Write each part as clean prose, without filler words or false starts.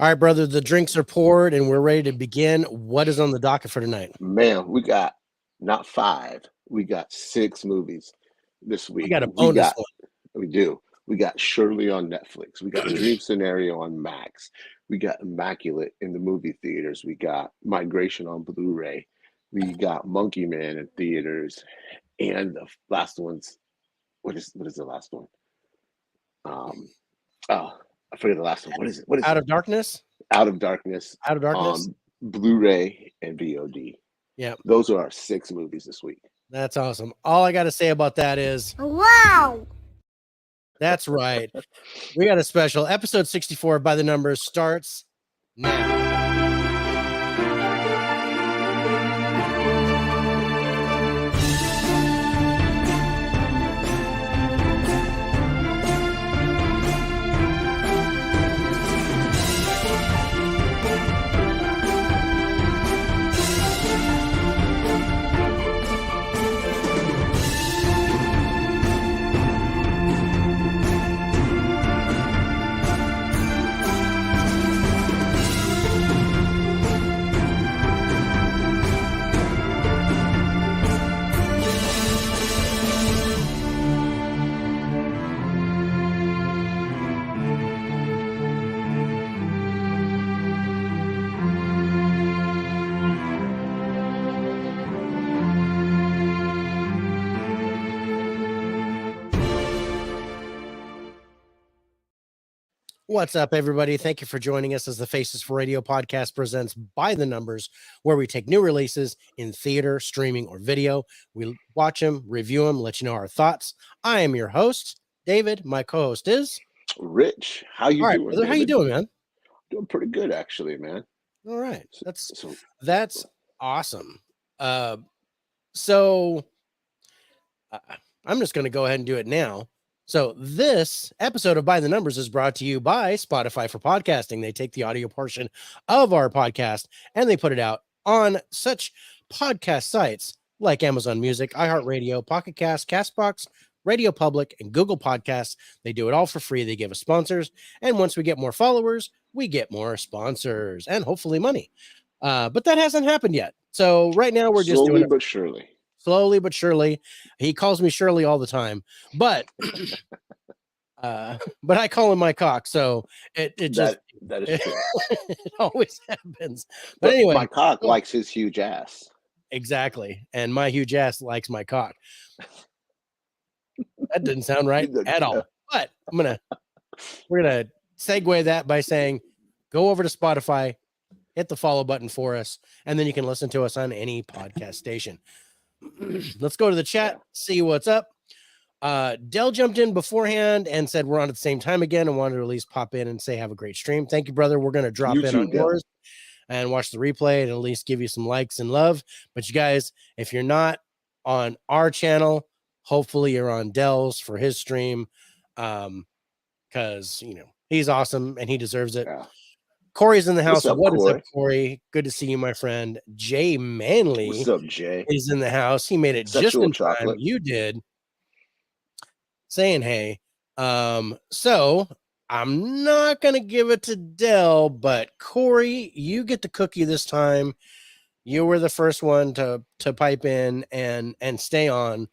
All right, brother, the drinks are poured and we're ready to begin. What is on the docket for tonight? Man, we got not five, we got six movies this We week. got a bonus one. We do. We got Shirley on Netflix. We got Dream Scenario on Max. We got Immaculate in the movie theaters. We got Migration on Blu-ray. We got Monkey Man in theaters. And the last one's what is the last one? Um oh, I forget the last one. What is it? What is Out it? of Darkness? Out of Darkness Out of Darkness? on Blu-ray and VOD. Yeah, Those are our six movies this week. that's awesome. All I got to say about that is, Wow. that's right. We got a special episode 64 by the numbers starts now. What's up, everybody? Thank you for joining us as the Faces for Radio podcast presents By the Numbers, where we take new releases in theater, streaming, or video. We watch them, review them, let you know our thoughts. I am your host, David. My co-host is Rich, how you all right, doing? brother. How you doing, man? Doing pretty good, actually, man. All right, So that's awesome. So I'm just going to go ahead and do it now. So this episode of By the Numbers is brought to you by Spotify for Podcasting. They take the audio portion of our podcast and they put it out on such podcast sites like Amazon Music, iHeartRadio, Pocket Cast, Castbox, Radio Public, and Google Podcasts. They do it all for free. They give us sponsors. And once we get more followers, we get more sponsors and hopefully money. But that hasn't happened yet. So right now we're just doing it but surely. Slowly but surely. He calls me Shirley all the time, but but I call him my cock, so it just that is true. it always happens. But anyway, my cock likes his huge ass. Exactly, and my huge ass likes my cock. That didn't sound right at all. But we're gonna segue that by saying, go over to Spotify, hit the follow button for us, and then you can listen to us on any podcast station. Let's go to the chat, see what's up. Dell jumped in beforehand and said we're on at the same time again and wanted to at least pop in and say have a great stream. Thank you, brother. We're going to drop in on yours and watch the replay and at least give you some likes and love. But you guys, if you're not on our channel, hopefully you're on Dell's for his stream, because he's awesome and he deserves it. Yeah. Corey's in the house. What is up, Corey? Good to see you, my friend. Jay Manley What's up, Jay? is in the house. He made it just in time. You did. Saying hey. So I'm not gonna give it to Dell, but Corey, you get the cookie this time. You were the first one to pipe in and stay on.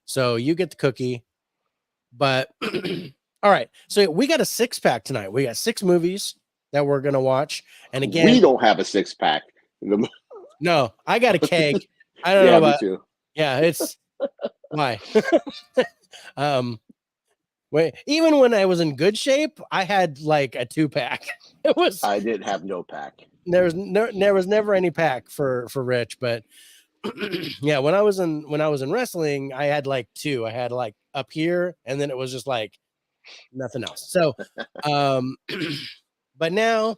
So you get the cookie. But all right. So we got a 6-pack tonight. We got 6 movies that we're gonna watch, and again, we don't have a 6-pack. No, I got a keg. I don't know about. Me too. Yeah, it's why. Wait, even when I was in good shape, I had like a 2-pack. I didn't have no pack. There was never any pack for Rich, but yeah, when I was in wrestling, I had like 2. I had like up here, and then it was just like nothing else. So, but now,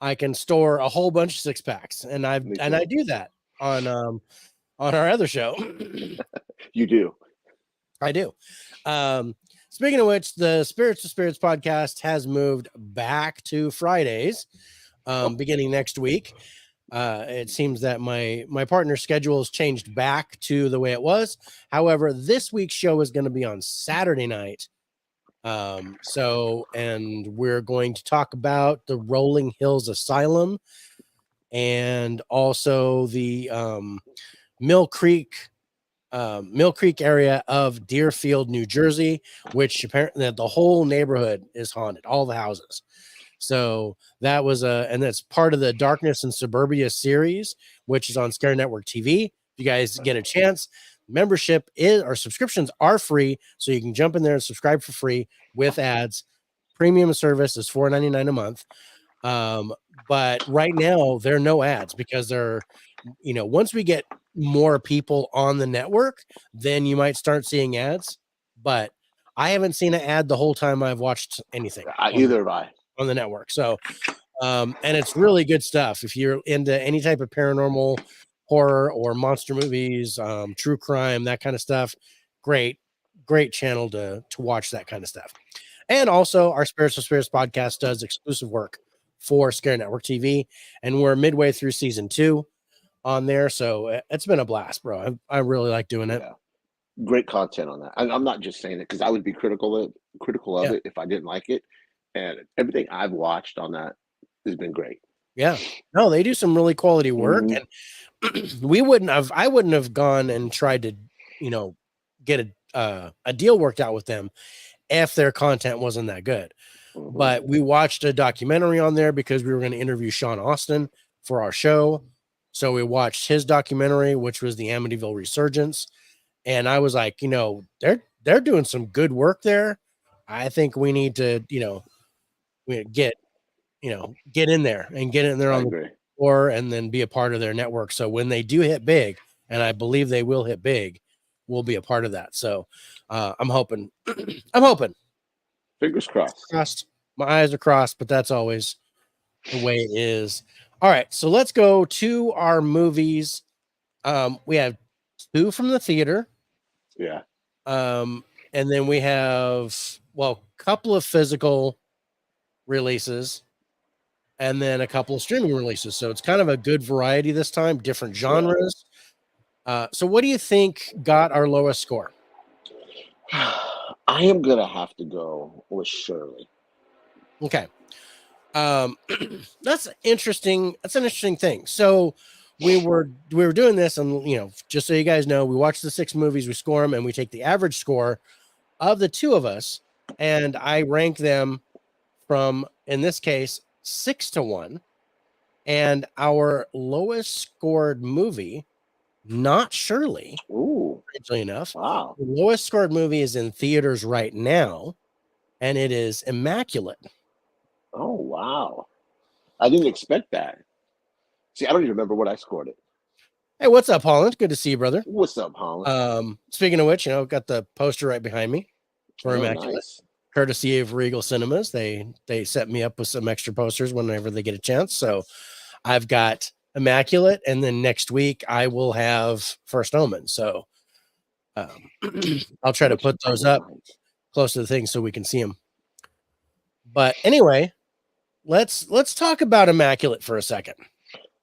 I can store a whole bunch of 6-packs, and I do that on our other show. You do. I do. Speaking of which, the Spirits to Spirits podcast has moved back to Fridays, beginning next week. It seems that my partner's schedule has changed back to the way it was. However, this week's show is going to be on Saturday night And we're going to talk about the Rolling Hills Asylum and also the Mill Creek area of Deerfield, New Jersey, which apparently the whole neighborhood is haunted, all the houses. So that was and that's part of the Darkness in Suburbia series, which is on Scare Network TV. If you guys get a chance, membership or subscriptions are free, so you can jump in there and subscribe for free with ads. Premium service is $4.99 a month. But right now there are no ads because once we get more people on the network, then you might start seeing ads. But I haven't seen an ad the whole time I've watched anything Either have I. on the network. So, and it's really good stuff. If you're into any type of paranormal horror or monster movies, true crime, that kind of stuff, great channel to watch that kind of stuff. And also our Spirits of Spirits podcast does exclusive work for Scare Network TV, and we're midway through season 2 on there. So it's been a blast, bro. I really like doing it. Great content on that. I'm not just saying it because I would be critical of it if I didn't like it. And everything I've watched on that has been great. Yeah. No, they do some really quality work. And I wouldn't have gone and tried to, get a deal worked out with them if their content wasn't that good. But we watched a documentary on there because we were going to interview Sean Austin for our show. So we watched his documentary, which was the Amityville Resurgence. And I was like, they're doing some good work there. I think we need to, get in there and get in there on the floor and then be a part of their network. So when they do hit big, and I believe they will hit big, we'll be a part of that. So I'm hoping. Fingers crossed. My eyes are crossed, but that's always the way it is. All right, so let's go to our movies. We have 2 from the theater. Yeah. And then we have a couple of physical releases and then a couple of streaming releases. So it's kind of a good variety this time, different genres. So what do you think got our lowest score? I am gonna have to go with Shirley. Okay. That's interesting. That's an interesting thing. So we were doing this, and just so you guys know, we watch the 6 movies, we score them, and we take the average score of the 2 of us, and I rank them from, in this case, 6 to 1. And our lowest scored movie, not Shirley. Ooh, strangely enough. Wow. The lowest scored movie is in theaters right now, and it is Immaculate. Oh, wow. I didn't expect that. See, I don't even remember what I scored it. Hey, what's up, Holland? Good to see you, brother. What's up, Holland? Speaking of which, got the poster right behind me for Immaculate. Nice. Courtesy of Regal Cinemas. They set me up with some extra posters whenever they get a chance. So I've got Immaculate, and then next week I will have First Omen. So I'll try to put those up close to the thing so we can see them. But anyway, let's talk about Immaculate for a second.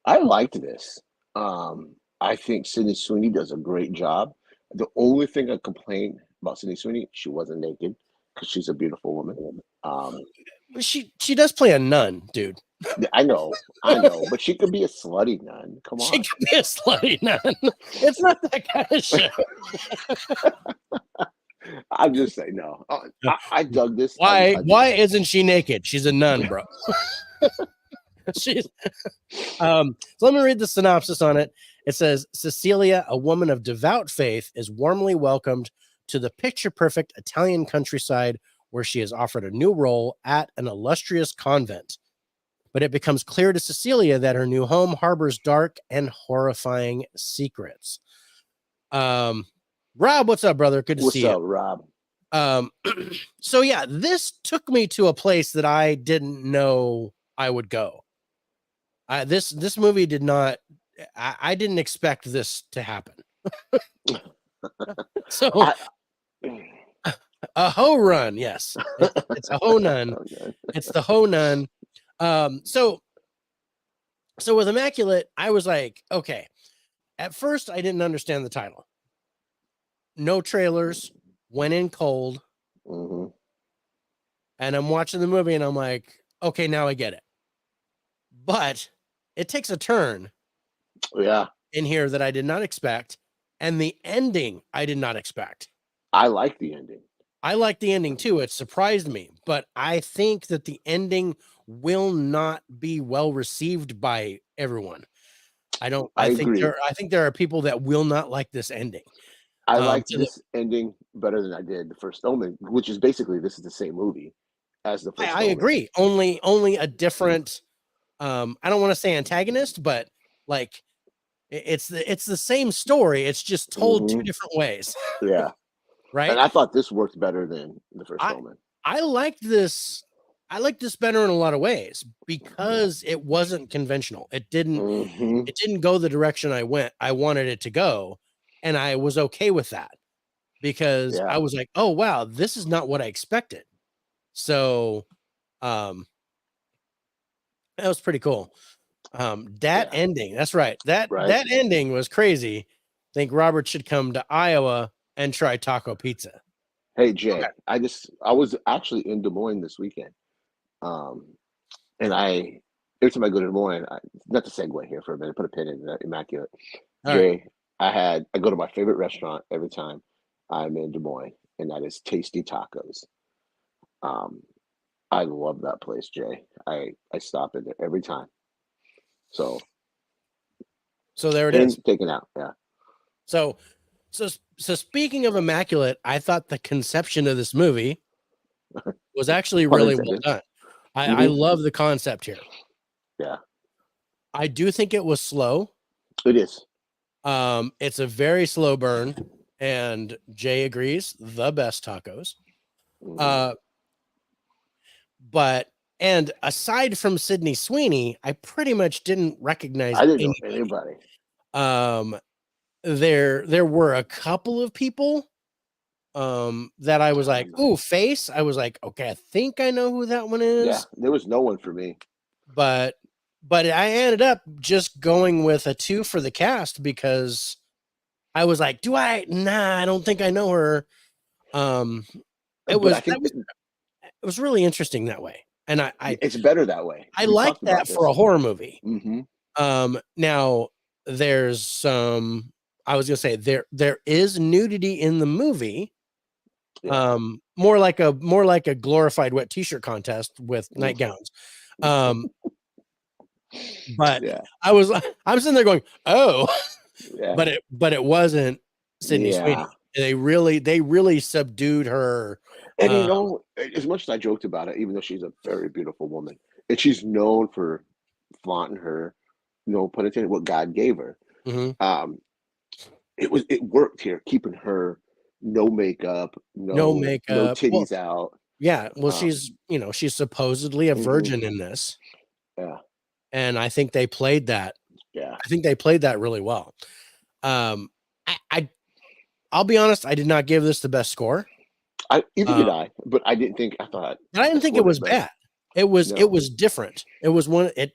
I liked this. I think Sydney Sweeney does a great job. The only thing I complain about Sydney Sweeney, she wasn't naked because she's a beautiful woman. She does play a nun, dude. I know, but she could be a slutty nun. Come on, she could be a slutty nun. It's not that kind of show. I'm just saying, no. I dug this. Why isn't she naked? She's a nun, bro. So let me read the synopsis on it. It says, Cecilia, a woman of devout faith, is warmly welcomed to the picture-perfect Italian countryside where she is offered a new role at an illustrious convent. But it becomes clear to Cecilia that her new home harbors dark and horrifying secrets. Rob, what's up, brother? Good to see you. What's up, Rob? So yeah, this took me to a place that I didn't know I would go. This movie did not. I didn't expect this to happen. So a hoe run, yes, it's a hoe nun. Okay. It's the hoe nun. So with Immaculate, I was like, okay. At first, I didn't understand the title. No trailers, went in cold. Mm-hmm. and I'm watching the movie and I'm like, okay, now I get it. But it takes a turn Yeah, in here that I did not expect, and the ending I did not expect. I like the ending. I like the ending too. It surprised me, but I think that the ending will not be well received by everyone. I agree. I think there are people that will not like this ending. I liked To the this ending better than I did the first Omen, which is basically this is the same movie as the first I Omen. agree. Only a different I don't want to say antagonist, but like it's the same story. It's just told two Hmm. different ways, Yeah, and right? I thought this worked better than the first I Omen. I liked this. I liked this better in a lot of ways because it wasn't conventional. Hmm. It didn't go the direction I wanted it to go, and I was okay with that because I Yeah, was like, "Oh wow, this is not what I expected." So, um, that was pretty cool. That yeah, ending, that's right. right. That ending was crazy. Think Robert should come to Iowa and try taco pizza. Hey Okay. Jay, I was actually in Des Moines this weekend, um, and I every time I go to Des Moines, not to segue here for a minute, put a pin in that Immaculate. All right. Jay, I go to my favorite restaurant every time I'm in Des Moines, and that is Tasty Tacos. Um, I love that place, Jay. I stop in there every time. So So there it is. in, taken out. Yeah. So so speaking of Immaculate, I thought the conception of this movie was actually Pun really well intended. done. I Hmm. love the concept here. Yeah, I do think it was slow. it is. It's a very slow burn, and Jay agrees, the best tacos. Hmm. Uh, but and aside from Sydney Sweeney, I pretty much didn't recognize I didn't know anybody. anybody. Um, there were a couple of people that I was like, Um, "Ooh, face." I was like, "Okay, I think I know who that one yeah, is." there was no one for me. But I ended up just going with a 2 for the cast because I was like, "Do I? Nah, I don't think I know her." Um, But I think it was really interesting that way, and it's better that way. I We like talked about that for a this. horror movie. Hmm. Now there's some. I was gonna say there is nudity in the movie. Yeah. More like a glorified wet t-shirt contest with Mm. nightgowns. Um, but Yeah. I'm sitting there going, "Oh," Yeah. but it wasn't Sydney Sweeney. Yeah. They really subdued her. And Uh, as much as I joked about it, even though she's a very beautiful woman, and she's known for flaunting her, no pun intended, what God gave her. mhm. Um, it worked here, keeping her no makeup, No no makeup. Well, titties out. yeah. Well, Um, she's supposedly a mhm, virgin in this, yeah, and I think they played that. yeah. I think they played that really well. Um, I I'll be honest, I did not give this the best score. I either Uh, did I, but I didn't think I thought but I I didn't think it scored it was better. bad. It No, was different. It was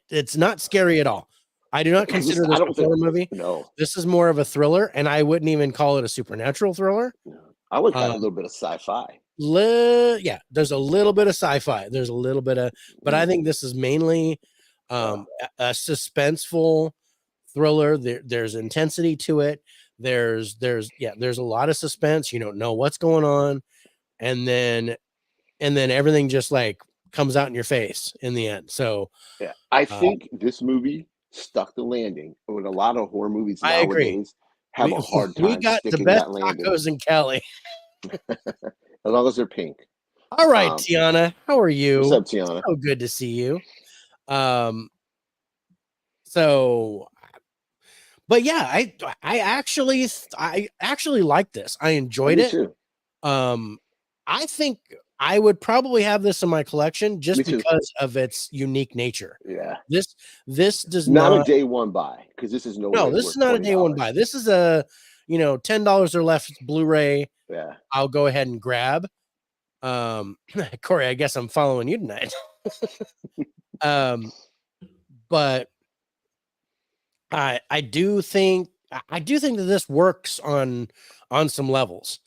it's not scary at all. I do not because consider I this a don't think horror movie. no, This is more of a thriller, and I wouldn't even call it a supernatural thriller. no. I would call it a Um, little bit of sci-fi. yeah, there's a little bit of sci-fi. There's a little bit of, but I think Hmm. this is mainly Uh, a suspenseful thriller. There's intensity to it. There's a lot of suspense. You don't know what's going on, and then everything just like comes out in your face in the end. So yeah, I uh, think this movie stuck the landing. When a lot of horror movies I agree. nowadays have We a hard we time got the sticking best that landing, tacos in Cali. as long as they're pink. All right, Um, Tiana, how are what's you? up, Tiana? So good to see you. Um, so but yeah, I actually like this. I I enjoyed do it. too. Um, I think I would probably have this in my collection just Me too. because of its unique nature. Yeah. This this does Not a not day one buy because this is no no, way this is worth not a twenty day one buy. dollars. This is a $10 or less Blu-ray. Yeah. I'll go ahead and grab. Corey, I guess I'm following you tonight. um, but I do think that this works on some levels.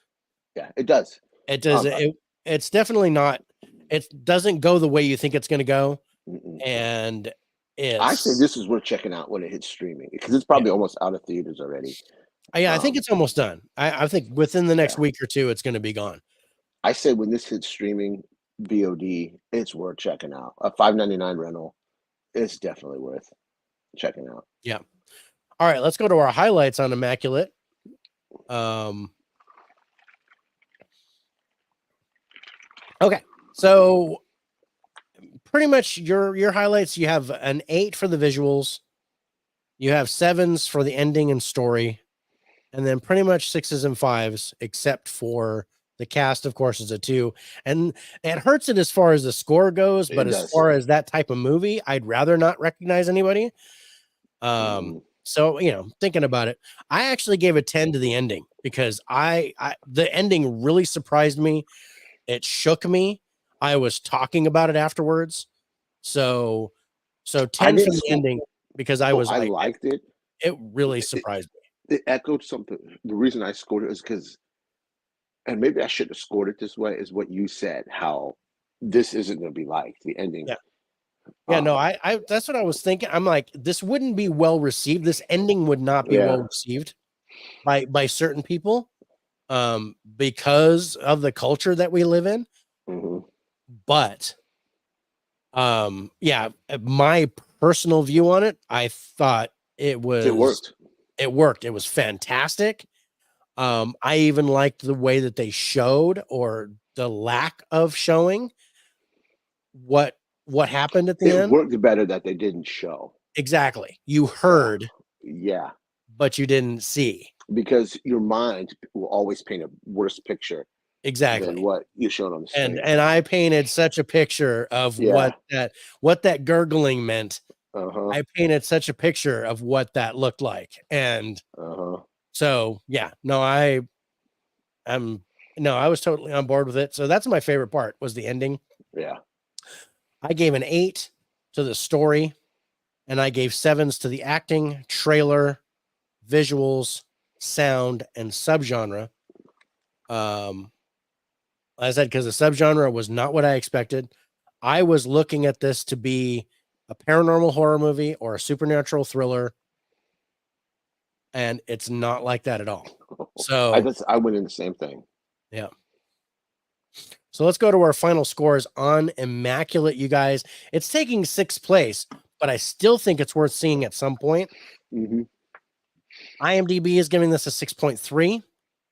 Yeah. It does. It does Um, it's definitely not it doesn't go the way you think it's going to go, Mm-mm. and I say it's this is worth checking out when it hits streaming because it's yeah. probably almost out of theaters already. Yeah, I think it's almost done. I think within the next Yeah. week or two, it's going to be gone. I say when this hits streaming VOD, it's worth checking out. A $5.99 rental, it's definitely worth checking out. Yeah. All right, let's go to our highlights on Immaculate. Okay, so pretty much your highlights. You have an 8 for the visuals. You have 7s for the ending and story, and then pretty much 6s and 5s, except for the cast, of course, is a 2. And it hurts it as far as the score goes, but It as does. far as that type of movie, I'd rather not recognize anybody. So thinking about it, I actually gave a 10 to the ending because the ending really surprised me. It shook me. I was talking about it afterwards. So I 10 for didn't the score. ending because I Oh, was I like, liked it. it really It, surprised me. it echoed something. The reason I scored it is because, and maybe I should have scored it this way, is what you said, how this isn't going to be like the ending. Yeah. Yeah, no, Um, I that's what I was thinking. I'm like, this wouldn't be well received. This ending would not be well yeah. received by certain people because of the culture that we live in. hmm But yeah, my personal view on it, I thought It worked. it worked. It was fantastic. I even liked the way that they showed or the lack of showing what happened at the It end. worked better that they didn't show. Exactly. You Yeah. heard, Yeah. but you didn't see. Because your mind will always paint a worse picture than Exactly. what you're shown on the And screen. I painted such a picture of Yeah. what that gurgling meant. Uh-huh. I painted such a picture of what that looked like. And Uh-huh. so yeah, no, I'm no, I was totally on board with it. So that's my favorite part was the ending. Yeah. I gave an 8 to the story, and I gave 7s to the acting, trailer, visuals, sound, and subgenre. As I said, because the subgenre was not what I expected. I was looking at this to be a paranormal horror movie or a supernatural thriller, and it's not like that at all. So I went in the same thing. yeah. So let's go to our final scores on Immaculate, you guys. It's taking 6th place, but I still think it's worth seeing at some point. hmm IMDb is giving this a 6.3.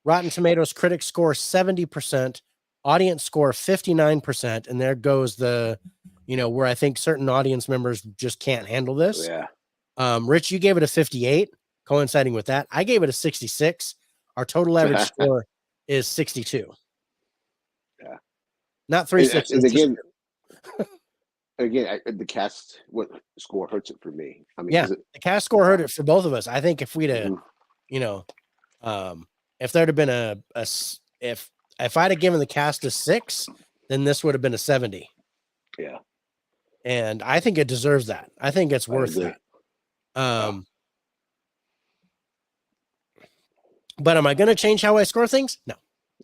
Rotten Tomatoes critics score 70%, audience score 59%, and there goes the, where I think certain audience members just can't handle this. Yeah. Rich, you gave it a 58, coinciding with that. I gave it a 66. Our total average score is 62. Yeah. Not 3 6s. And again, the cast what score hurts it for me. I mean, Yeah, the cast score hurt it for both of us. I think if we'd have, if there'd have been if I'd have given the cast a 6, then this would have been a 70. Yeah. And I think it deserves that. I think it's worth that. But am I going to change how I score things?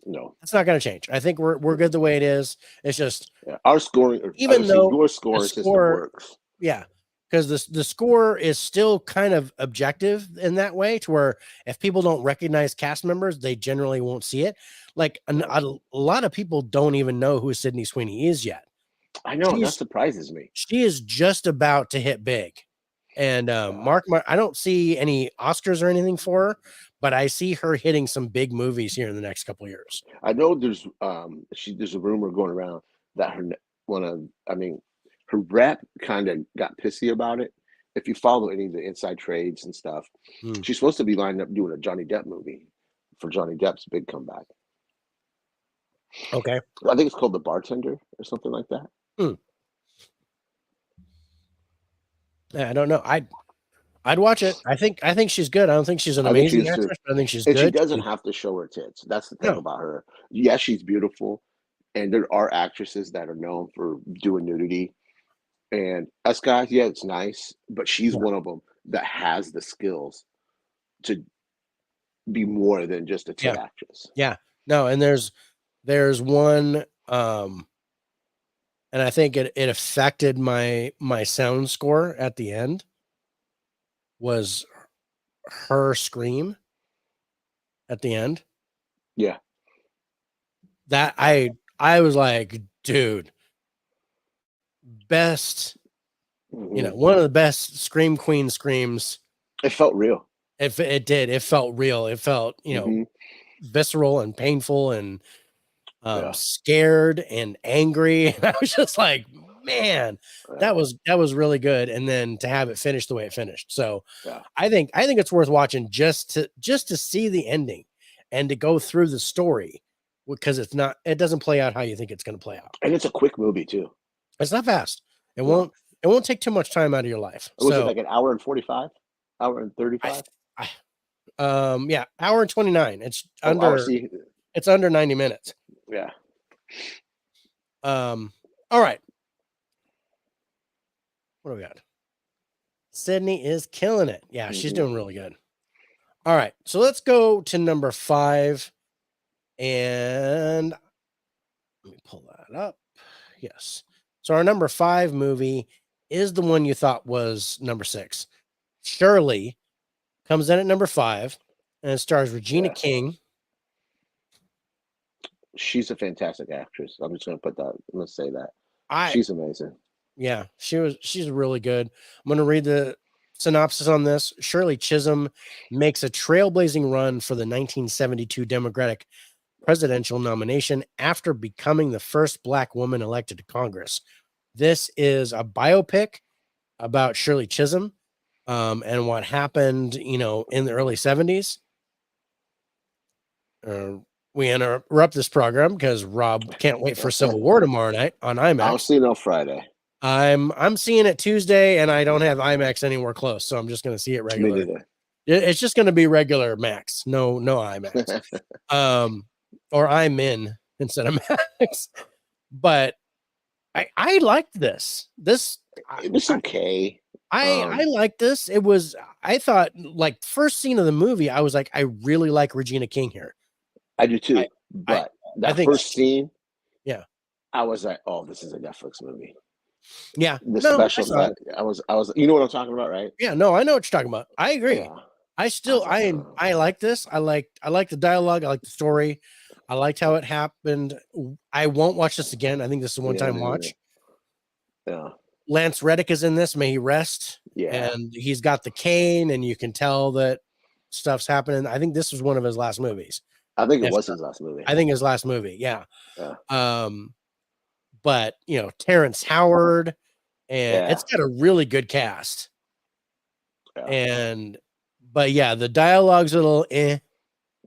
No, it's not going to change. I think we're good the way it is. It's just our scoring, even though your scoring system works. Yeah, because the score is still kind of objective in that way, to where if people don't recognize cast members, they generally won't see it. Like a lot of people don't even know who Sydney Sweeney is yet. I know, that surprises me. She is just about to hit big. And Mark, I don't see any Oscars or anything for her, but I see her hitting some big movies here in the next couple of years. I know there's a rumor going around that her rep kind of got pissy about it. If you follow any of the inside trades and stuff, she's supposed to be lined up doing a Johnny Depp movie for Johnny Depp's big comeback. Okay. I think it's called The Bartender or something like that. Yeah, I don't know. I'd watch it. I think she's good. I don't think she's an amazing actress, but I think she's good. She doesn't have to show her tits. That's the thing about her. Yes, she's beautiful, and there are actresses that are known for doing nudity. And us guys, yeah, it's nice, but she's one of them that has the skills to be more than just a tit actress. Yeah. No, and there's one and I think it affected my sound score at the end, was her scream at the end. Yeah. That I was like, dude, best, one of the best Scream Queen screams. It felt real. It did. It felt real. It felt, visceral and painful and scared and angry. And I was just like, man, that was really good. And then to have it finish the way it finished. So I think it's worth watching just to see the ending and to go through the story, because it doesn't play out how you think it's going to play out. And it's a quick movie too. It's not fast. It won't take too much time out of your life. Was it like an hour and 45? Hour and 35? Yeah, hour and 29. It's it's under 90 minutes. Yeah. All right. What do we got? Sydney is killing it. Yeah, she's doing really good. All right, so let's go to number 5, and let me pull that up. Yes. So our number 5 movie is the one you thought was number 6. Shirley comes in at number 5, and it stars Regina King. She's a fantastic actress. I'm just going to put that. Let's say that. She's amazing. Yeah, she's really good. I'm going to read the synopsis on this. Shirley Chisholm makes a trailblazing run for the 1972 Democratic presidential nomination after becoming the first Black woman elected to Congress. This is a biopic about Shirley Chisholm and what happened, in the early 70s. We interrupt this program because Rob can't wait for Civil War tomorrow night on IMAX. I'll see it on Friday. I'm seeing it Tuesday, and I don't have IMAX anywhere close, so I'm just going to see it regular. Me neither. It's just going to be regular Max, no IMAX, or I'm in instead of Max. But I liked this. It was okay. I liked this. I thought, like, first scene of the movie, I was like, I really like Regina King here. I do too. But that first scene, I was like, oh, this is a Netflix movie. Yeah. The special that I was, you know what I'm talking about, right? Yeah, no, I know what you're talking about. I agree. Yeah. I like this. I like the dialogue. I like the story. I liked how it happened. I won't watch this again. I think this is a one-time watch. Yeah. Lance Reddick is in this. May he rest. Yeah. And he's got the cane, and you can tell that stuff's happening. I think this was one of his last movies. I think it was his last movie. I think his last movie. Yeah. But Terrence Howard, and it's got a really good cast. Yeah. But the dialogue's a little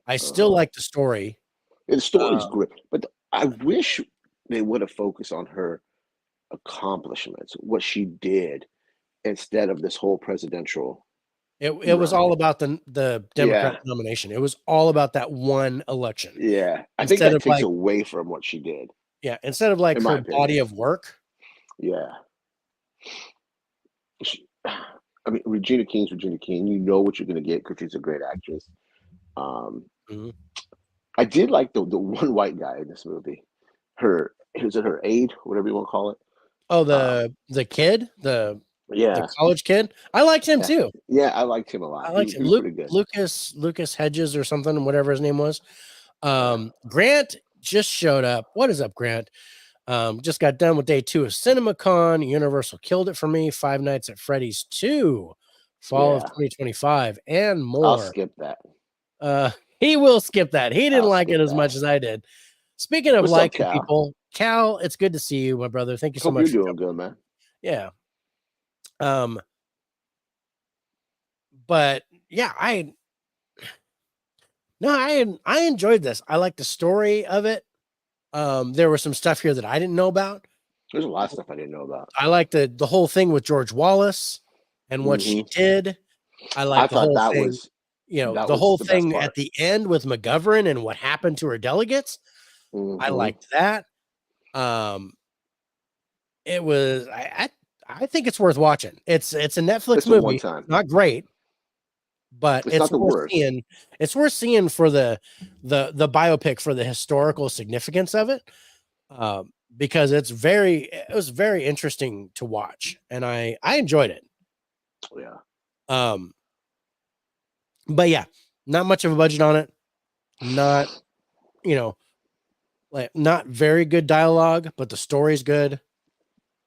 I still like the story. The story's great, but I wish they would have focused on her accomplishments, what she did, instead of this whole presidential. It was all about the Democratic nomination. It was all about that one election. Yeah, I think that takes away from what she did. Yeah, instead of like her body of work. Yeah. I mean, Regina King's Regina King. You know what you're going to get because she's a great actress. I did like the one white guy in this movie. Was it her aide, whatever you want to call it? Oh, the kid, the college kid. I liked him too. Yeah, I liked him a lot. I liked him. Lucas Hedges or something, whatever his name was. Grant just showed up. What is up, Grant? Just got done with day 2 of CinemaCon. Universal killed it for me. Five Nights at Freddy's 2, fall of 2025, and more. I'll skip that. He will skip that. He didn't like it as much as I did. Speaking of liking people, Cal, it's good to see you, my brother. Thank you so much. You're doing good, man. Yeah. But yeah, I enjoyed this. I like the story of it. There was some stuff here that I didn't know about. There's a lot of stuff I didn't know about. I like the whole thing with George Wallace and what she did. I like the whole thing. The whole thing at the end with McGovern and what happened to her delegates. I liked that. It was I think it's worth watching. It's a Netflix movie. Not great, but it's worth seeing. It's worth seeing for the biopic, for the historical significance of it. because it was very interesting to watch, and I enjoyed it. Yeah. But yeah, not much of a budget on it. Not, like not very good dialogue, but the story's good.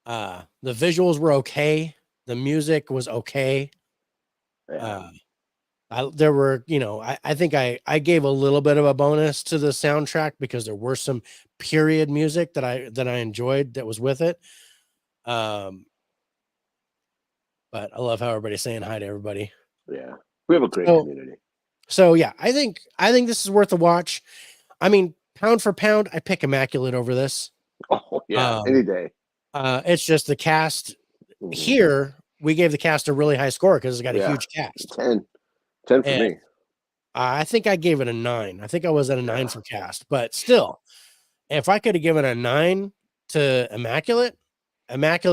The visuals were okay. The music was okay. Yeah. There were, I think I gave a little bit of a bonus to the soundtrack because there were some period music that I enjoyed that was with it. But I love how everybody's saying hi to everybody. Yeah. We have a great community. So yeah, I think this is worth a watch. I mean, pound for pound, I pick Immaculate over this. Oh yeah, any day. It's just the cast here. We gave the cast a really high score because it's got a huge cast. 10 for me. I think I gave it a 9. I think I was at a 9 for cast, but still, if I could have given a 9 to Immaculate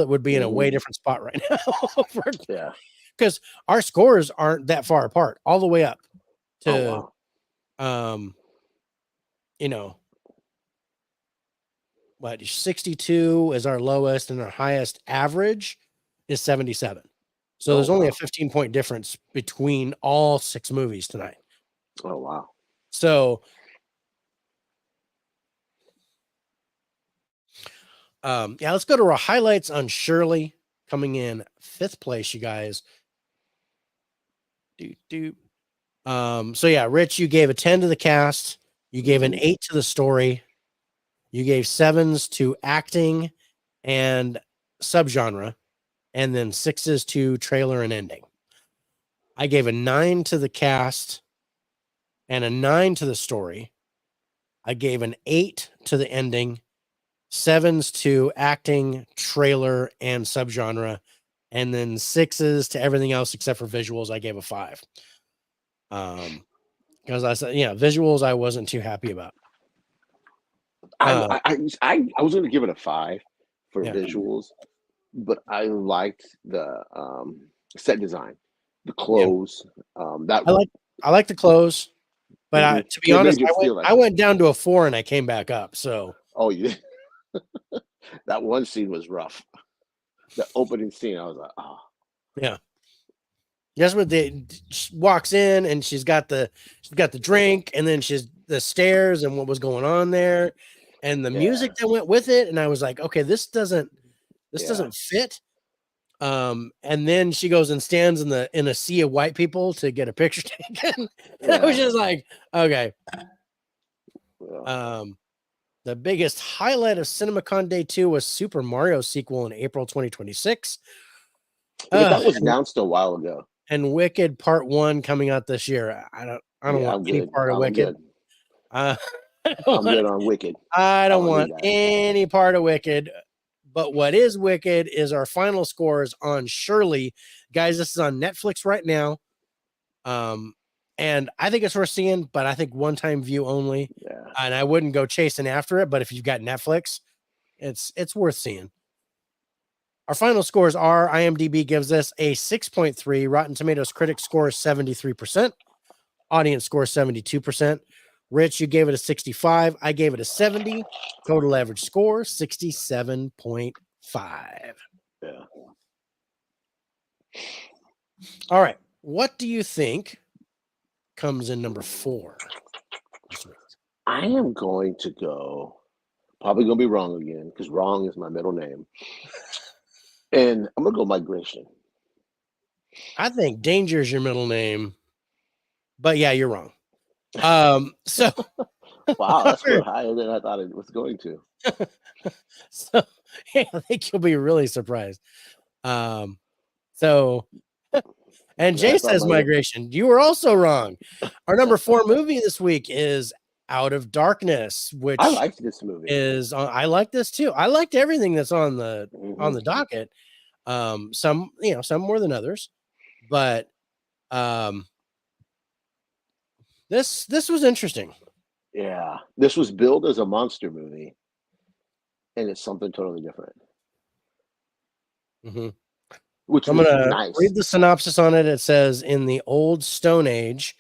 would be in a way different spot right now. Because our scores aren't that far apart, all the way up to, what 62 is our lowest, and our highest average is 77. So there's only a 15-point difference between all 6 movies tonight. Oh wow! So, let's go to our highlights on Shirley, coming in 5th place, you guys. So yeah, Rich, you gave a 10 to the cast. You gave an 8 to the story. You gave 7s to acting and subgenre, and then 6s to trailer and ending. I gave a 9 to the cast and a 9 to the story. I gave an 8 to the ending, 7s to acting, trailer, and subgenre, and then 6s to everything else except for visuals. I gave a 5. Because I said, visuals I wasn't too happy about. I was going to give it a 5 for visuals, but I liked the set design, the clothes. I like the clothes, but to be honest, I went down to a 4 and I came back up. So yeah, that one scene was rough. The opening scene, I was like, oh yeah. That's what she walks in and she's got the drink, and then she's the stairs and what was going on there, and the music that went with it, and I was like, okay, this doesn't fit. And then she goes and stands in a sea of white people to get a picture taken. And I was just like, okay. The biggest highlight of CinemaCon Day 2 was Super Mario sequel in April 2026. That was announced a while ago. And Wicked Part 1 coming out this year. I don't want any part of Wicked. I'm good on Wicked. I don't want any part of Wicked. But what is Wicked is our final scores on Shirley. Guys, this is on Netflix right now. And I think it's worth seeing, but I think one-time view only. Yeah. And I wouldn't go chasing after it, but if you've got Netflix, it's worth seeing. Our final scores are: IMDb gives us a 6.3, Rotten Tomatoes critic score 73%, audience score 72%. Rich, you gave it a 65. I gave it a 70. Total average score 67.5. Yeah. All right. What do you think comes in number 4? I am going to go, probably going to be wrong again, because wrong is my middle name. And I'm going to go Migration. I think Danger is your middle name. But yeah, you're wrong. So wow, that's way higher than I thought it was going to. So yeah, I think you'll be really surprised. And Jay says Migration. You were also wrong. Our number 4 movie this week is Out of Darkness, which I liked this movie. I like this too. I liked everything that's on the docket. Some more than others, but this was interesting. Yeah, this was billed as a monster movie, and it's something totally different. Which I'm gonna read the synopsis on it. It says, in the old Stone Age,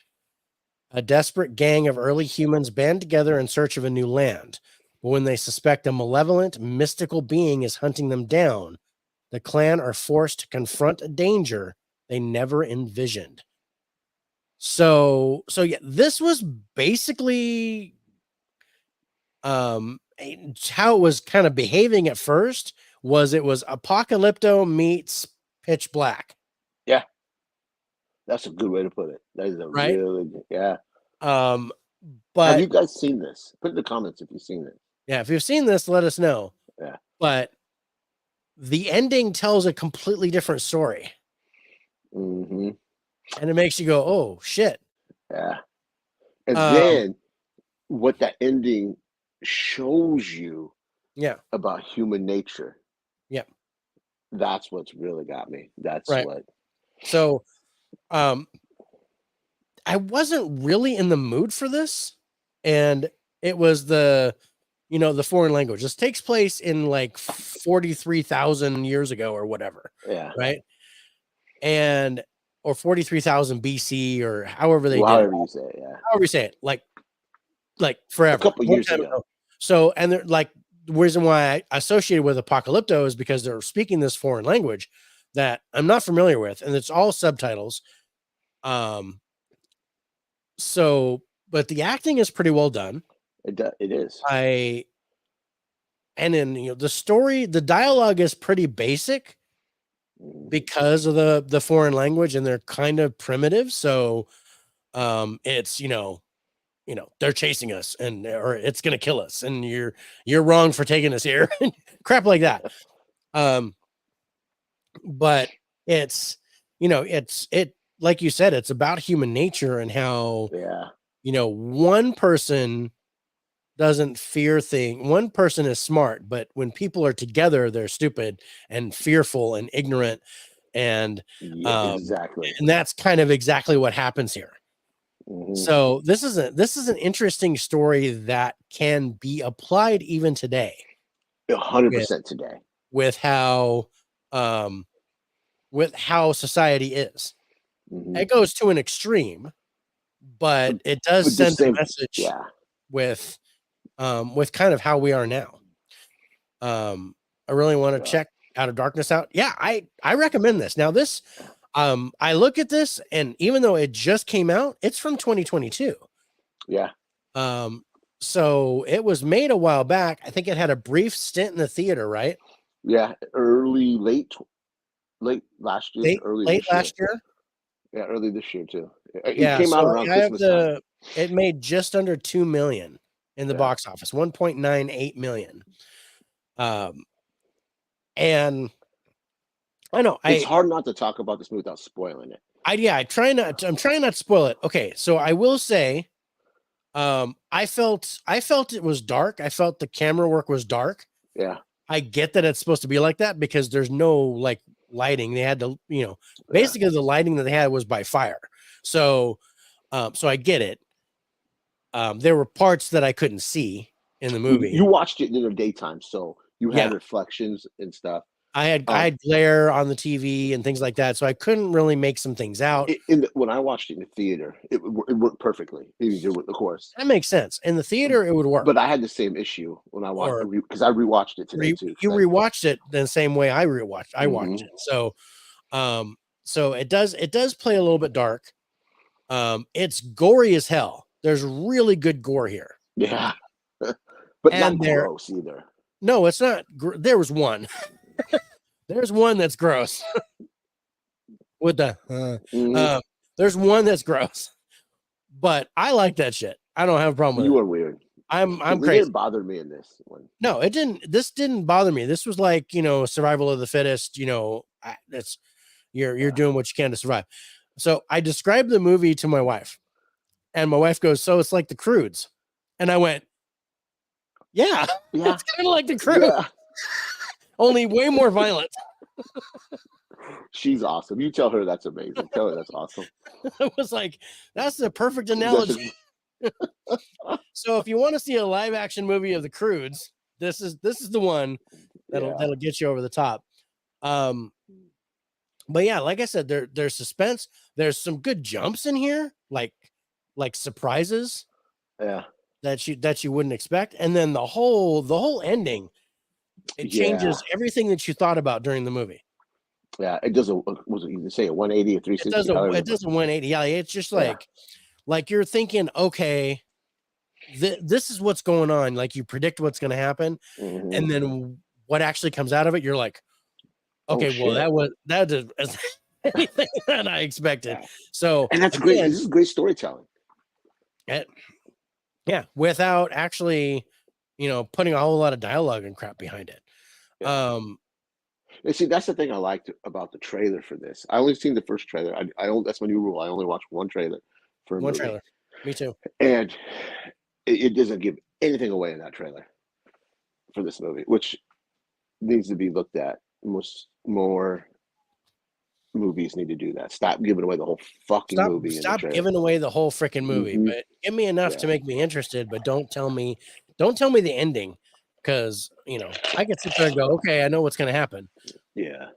a desperate gang of early humans band together in search of a new land. But when they suspect a malevolent, mystical being is hunting them down, the clan are forced to confront a danger they never envisioned. So yeah, this was basically how it was kind of behaving at first. It was Apocalypto meets Pitch Black. Yeah. That's a good way to put it. That is a Right? really good, yeah. Have Have you but guys seen this? Put in the comments if you've seen it. yeah, if you've seen this, let us know. Yeah. But the ending tells a completely different story. Mm-hmm. And it makes you go, oh shit. Yeah. And Um, then what that ending shows you yeah, about human nature, yeah, that's what's really got me. That's right. what. So I wasn't really in the mood for this. And it was the foreign language. This takes place in like 43,000 years ago or whatever. Yeah. Right. And or 43,000 BC or however they Well, did it. however you say it, yeah. However you say it, like A forever. couple Long years time ago. So, and they're like, the reason why I associated with Apocalypto is because they're speaking this foreign language that I'm not familiar with, and it's all subtitles. So, but the acting is pretty well done. It is. And then the story, the dialogue is pretty basic because of the foreign language, and they're kind of primitive. So, it's they're chasing us or it's gonna kill us, and you're wrong for taking us here, crap like that. But it's it like you said, it's about human nature and how Yeah. one person doesn't fear thing. One person is smart, but when people are together, they're stupid and fearful and ignorant, and Yeah, exactly. and that's kind of exactly what happens here. Mm-hmm. So this is an interesting story that can be applied even today. 100% today. With how society is. Mm-hmm. It goes to an extreme, but it does send a message. Yeah. With kind of how we are now. I really want to check Out of Darkness out. Yeah, I recommend this. Now this I look at this, and even though it just came out, it's from 2022. Yeah. So it was made a while back. I think it had a brief stint in the theater, right? Yeah, late last year, late last year. Yeah, early this year too. It so came out around Christmas time. It made just under 2 million in the box office, 1.98 million. And I know it's hard not to talk about this movie without spoiling it. I'm trying not to spoil it. Okay, so I will say, I felt it was dark. I felt the camera work was dark. Yeah. I get that it's supposed to be like that because there's no like lighting. They had to, basically the lighting that they had was by fire. So, so I get it. There were parts that I couldn't see in the movie. You watched it in the daytime, so you had reflections and stuff. I had glare on the TV and things like that, so I couldn't really make some things out. When I watched it in the theater, it worked perfectly. Of course, that makes sense. In the theater, it would work. But I had the same issue when I watched because I rewatched it today too. You rewatched it the same way I watched it. So, so it does play a little bit dark. It's gory as hell. There's really good gore here. Yeah, but not gross either. No, it's not. There was one. There's one that's gross. With the there's one that's gross, but I like that shit. I don't have a problem with it. You are weird. I'm crazy. It didn't bother me in this one. No, it didn't. This didn't bother me. This was like, survival of the fittest. That's you're doing what you can to survive. So I described the movie to my wife, and my wife goes, "So it's like The Croods," and I went, "Yeah, it's kind of like The Croods." Yeah. Only way more violent. She's awesome. You tell her that's amazing. Tell her that's awesome. I was like, that's the perfect analogy. So if you want to see a live action movie of The Croods, this is the one that'll get you over the top. But yeah, like I said, there's suspense. There's some good jumps in here, like surprises. Yeah. that you wouldn't expect, and then the whole ending, it changes everything that you thought about during the movie. Yeah, it does was it, you say a 180 or 360? It does a 180. Yeah, it's just like you're thinking, okay, this is what's going on. Like you predict what's going to happen, and then what actually comes out of it, you're like, okay, well that is anything that I expected. So, and that's great. This is great storytelling. Yeah, without actually, putting a whole lot of dialogue and crap behind it. And see, that's the thing I liked about the trailer for this. I only seen the first trailer. I only, that's my new rule. I only watch one trailer for a movie. Trailer. Me too. And it doesn't give anything away in that trailer for this movie, which needs to be looked at. More movies need to do that. Stop giving away the whole fucking movie. Stop giving away the whole freaking movie, but give me enough to make me interested. But don't tell me the ending, because I can sit there and go, okay, I know what's going to happen. Yeah.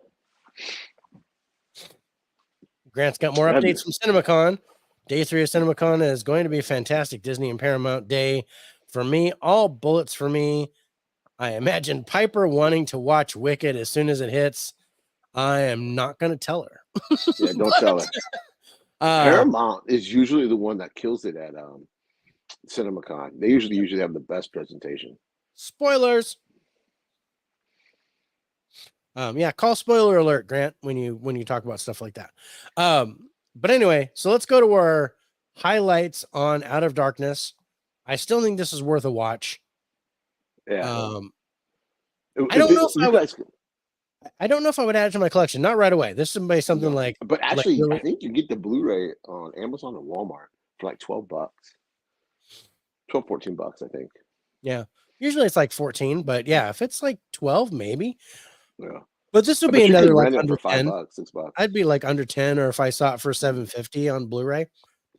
Grant's got more updates from CinemaCon. Day 3 of CinemaCon is going to be a fantastic Disney and Paramount day for me. All bullets for me. I imagine Piper wanting to watch Wicked as soon as it hits. I am not going to tell her. Yeah, don't tell her. Paramount is usually the one that kills it at CinemaCon. They usually have the best presentation. Spoilers. Yeah, call spoiler alert, Grant, when you talk about stuff like that. But anyway, so let's go to our highlights on Out of Darkness. I still think this is worth a watch. Yeah. I don't know if I would add it to my collection. Not right away. This would be something like. But actually, I think you get the Blu-ray on Amazon or Walmart for like $12, $14, I think. Yeah, usually it's like 14, but yeah, if it's like 12, maybe. Yeah. But this would be another like under $5, $6. I'd be like under 10, or if I saw it for $7.50 on Blu-ray,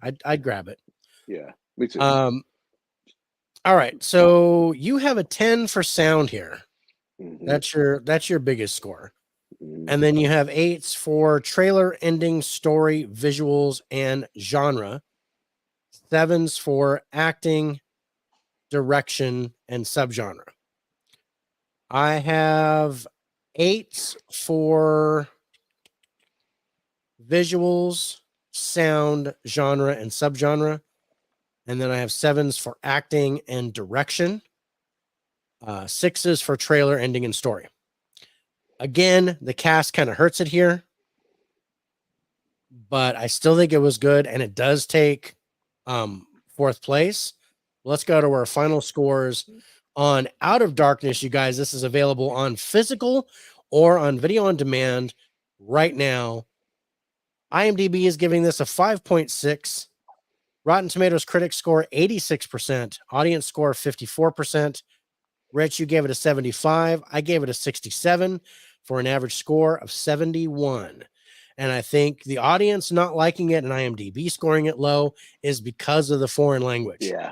I'd grab it. Yeah, me too. All right, so you have a 10 for sound here. Mm-hmm. That's your biggest score. Mm-hmm. And then you have 8s for trailer, ending, story, visuals, and genre. 7s for acting, direction, and subgenre. I have 8s for visuals, sound, genre, and subgenre. And then I have 7s for acting and direction. 6s for trailer, ending, and story. Again, the cast kind of hurts it here, but I still think it was good, and it does take 4th place. Let's go to our final scores on Out of Darkness, you guys. This is available on physical or on video on demand right now. IMDb is giving this a 5.6. Rotten Tomatoes critic score 86%, audience score 54%. Rich, you gave it a 75. I gave it a 67 for an average score of 71. And I think the audience not liking it and IMDb scoring it low is because of the foreign language. Yeah.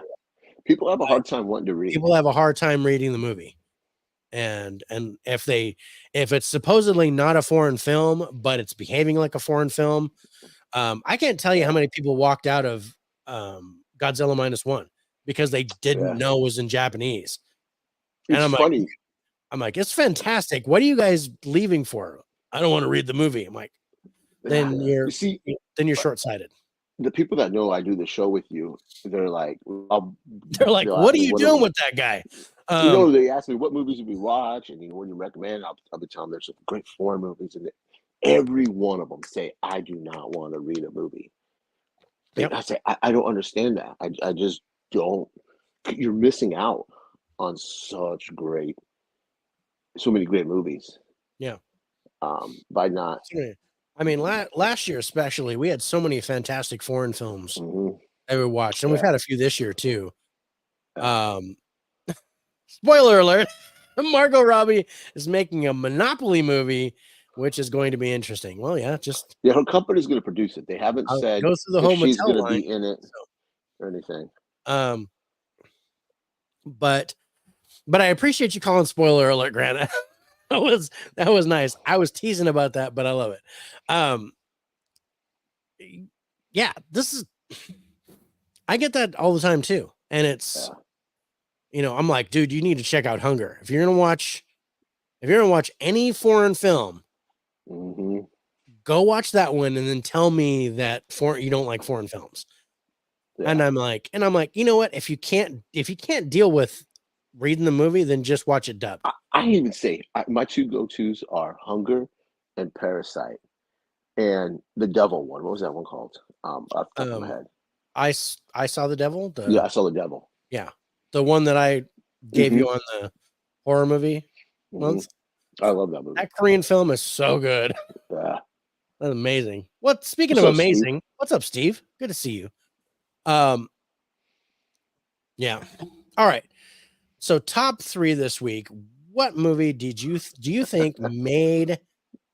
People have a hard time wanting to read. People have a hard time reading the movie. And if it's supposedly not a foreign film, but it's behaving like a foreign film, I can't tell you how many people walked out of Godzilla -1 because they didn't know it was in Japanese. And I'm funny. I'm like, it's fantastic. What are you guys leaving for? I don't want to read the movie. I'm like, then you're short-sighted. The people that know I do the show with you, they're like, what are you doing with that guy? They ask me what movies do we watch, and what do you recommend? I'll be telling them there's some great foreign movies, and every one of them say, I do not want to read a movie. Yep. I say, I don't understand that. I just don't. You're missing out on so many great movies. Yeah. By not. I mean, last year especially, we had so many fantastic foreign films that we watched, and we've had a few this year too. Spoiler alert: Margot Robbie is making a Monopoly movie, which is going to be interesting. Well, her company's going to produce it. They haven't said goes to the whole she's going to line, be in it or anything. But I appreciate you calling spoiler alert, Grant. that was nice. I was teasing about that, but I love it. Yeah, this is. I get that all the time too. And it's, I'm like, dude, you need to check out Hunger. If you're gonna watch any foreign film, go watch that one and then tell me that you don't like foreign films. Yeah. And I'm like, you know what? If you can't deal with reading the movie, then just watch it dubbed. I even say my two go-tos are Hunger and Parasite, and the Devil one. What was that one called? Off the top of my head. I saw the Devil. I saw the Devil. Yeah, the one that I gave you on the horror movie month. I love that movie. That Korean film is so good. Yeah, that's amazing. Speaking of amazing, what's up, Steve? Good to see you. Yeah. All right. So top 3 this week. What movie do you think made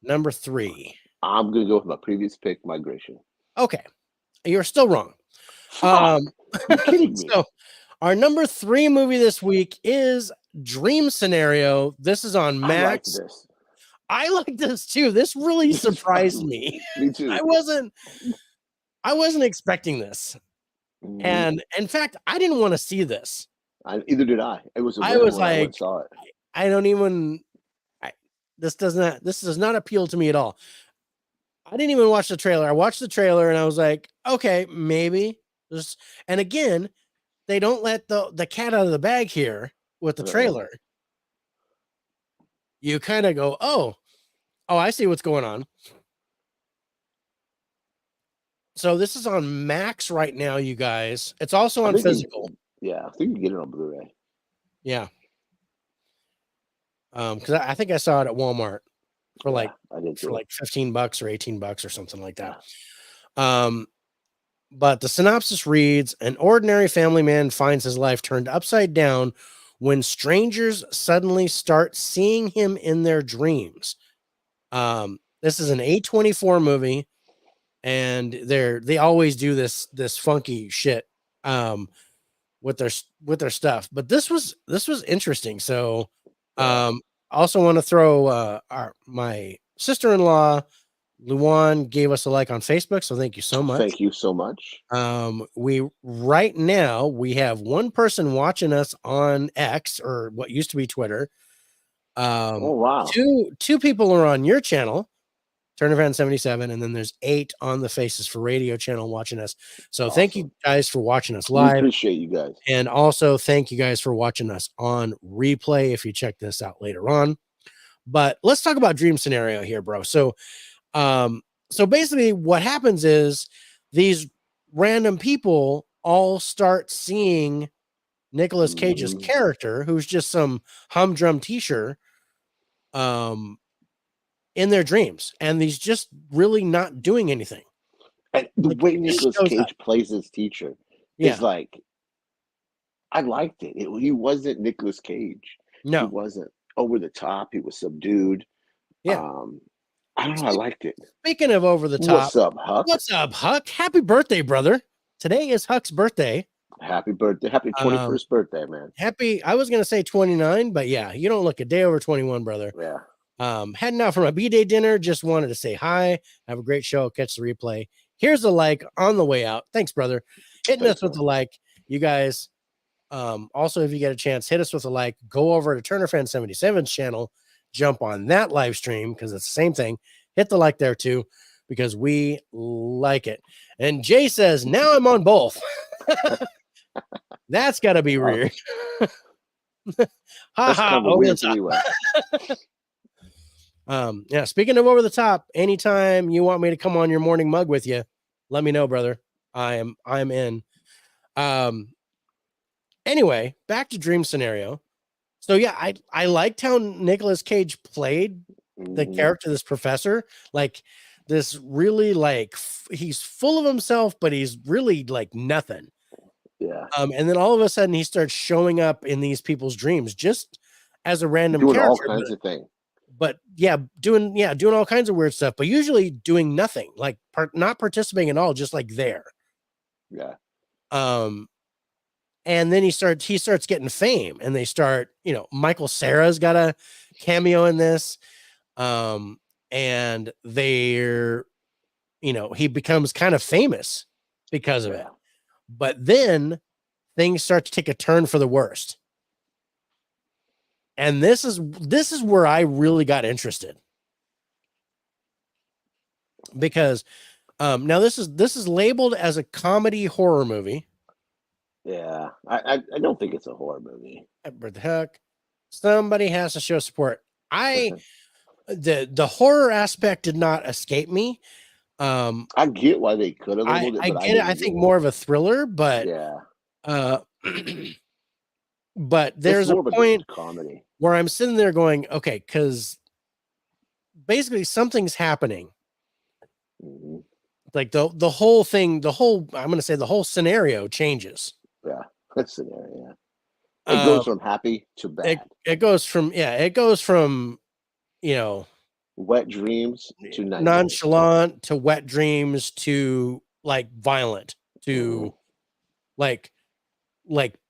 number 3? I'm gonna go with my previous pick, Migration. Okay, you're still wrong. You're kidding me. So our number 3 movie this week is Dream Scenario. This is on Max. I like this too. This really surprised me. Me too. I wasn't expecting this. And in fact, I didn't want to see this. Either did I. It was. I was like, I saw it. I don't even. This does not appeal to me at all. I didn't even watch the trailer. I watched the trailer and I was like, okay, maybe. And again, they don't let the cat out of the bag here with the trailer. You kind of go, oh, I see what's going on. So this is on Max right now, you guys. It's also on physical. I think you can get it on Blu-ray. Yeah. Because I think I saw it at Walmart for like $15 or $18 or something like that. Yeah. But the synopsis reads: an ordinary family man finds his life turned upside down when strangers suddenly start seeing him in their dreams. This is an A24 movie, and they always do this funky shit with their stuff. But this was interesting. So also want to throw my sister-in-law Luan gave us a like on Facebook, so thank you so much. Thank you so much. Right now we have one person watching us on X, or what used to be Twitter. Oh wow. Two people are on your channel, TurnerFan77, and then there's 8 on the Faces for Radio channel watching us. So awesome. Thank you guys for watching us live. We appreciate you guys. And also thank you guys for watching us on replay if you check this out later on. But let's talk about Dream Scenario here, bro. So basically what happens is these random people all start seeing Nicolas Cage's character, who's just some humdrum teacher, in their dreams, and he's just really not doing anything. And the way Nicolas Cage plays his teacher is like, I liked it. He wasn't Nicolas Cage. No, he wasn't over the top. He was subdued. Yeah. I don't know. I liked it. Speaking of over the top, what's up, Huck? What's up, Huck? Happy birthday, brother. Today is Huck's birthday. Happy birthday. Happy 21st birthday, man. I was going to say 29, but yeah, you don't look a day over 21, brother. Yeah. Heading out from a B-Day dinner. Just wanted to say hi. Have a great show. Catch the replay. Here's a like on the way out. Thanks, brother. Hitting us with the like. You guys, also, if you get a chance, hit us with a like. Go over to TurnerFan77's channel. Jump on that live stream because it's the same thing. Hit the like there too because we like it. And Jay says, now I'm on both. That's got to be weird. Over the top. Yeah, speaking of over the top, anytime you want me to come on your morning mug with you, let me know, brother. I'm in. Anyway, back to Dream Scenario. So yeah, I liked how Nicolas Cage played the character, this professor, like this really like he's full of himself, but he's really like nothing. Yeah. And then all of a sudden he starts showing up in these people's dreams just as a random doing character, all kinds of things. But doing all kinds of weird stuff, but usually doing nothing, like not participating at all, just like there. Yeah. And then he starts getting fame, and they start, Michael Cera's got a cameo in this. And they're, he becomes kind of famous because of it. But then things start to take a turn for the worst. And this is where I really got interested, because now this is labeled as a comedy horror movie. Yeah, I don't think it's a horror movie. What the heck? Somebody has to show support. The horror aspect did not escape me. I get why they could have labeled it, I but get it. I think more of a thriller, but yeah, but there's a point comedy where I'm sitting there going, okay, because basically something's happening. Mm-hmm. Like the whole thing, I'm going to say the whole scenario changes. Yeah, that scenario. It goes from happy to bad. It goes from wet dreams to nonchalant to wet dreams to like violent to like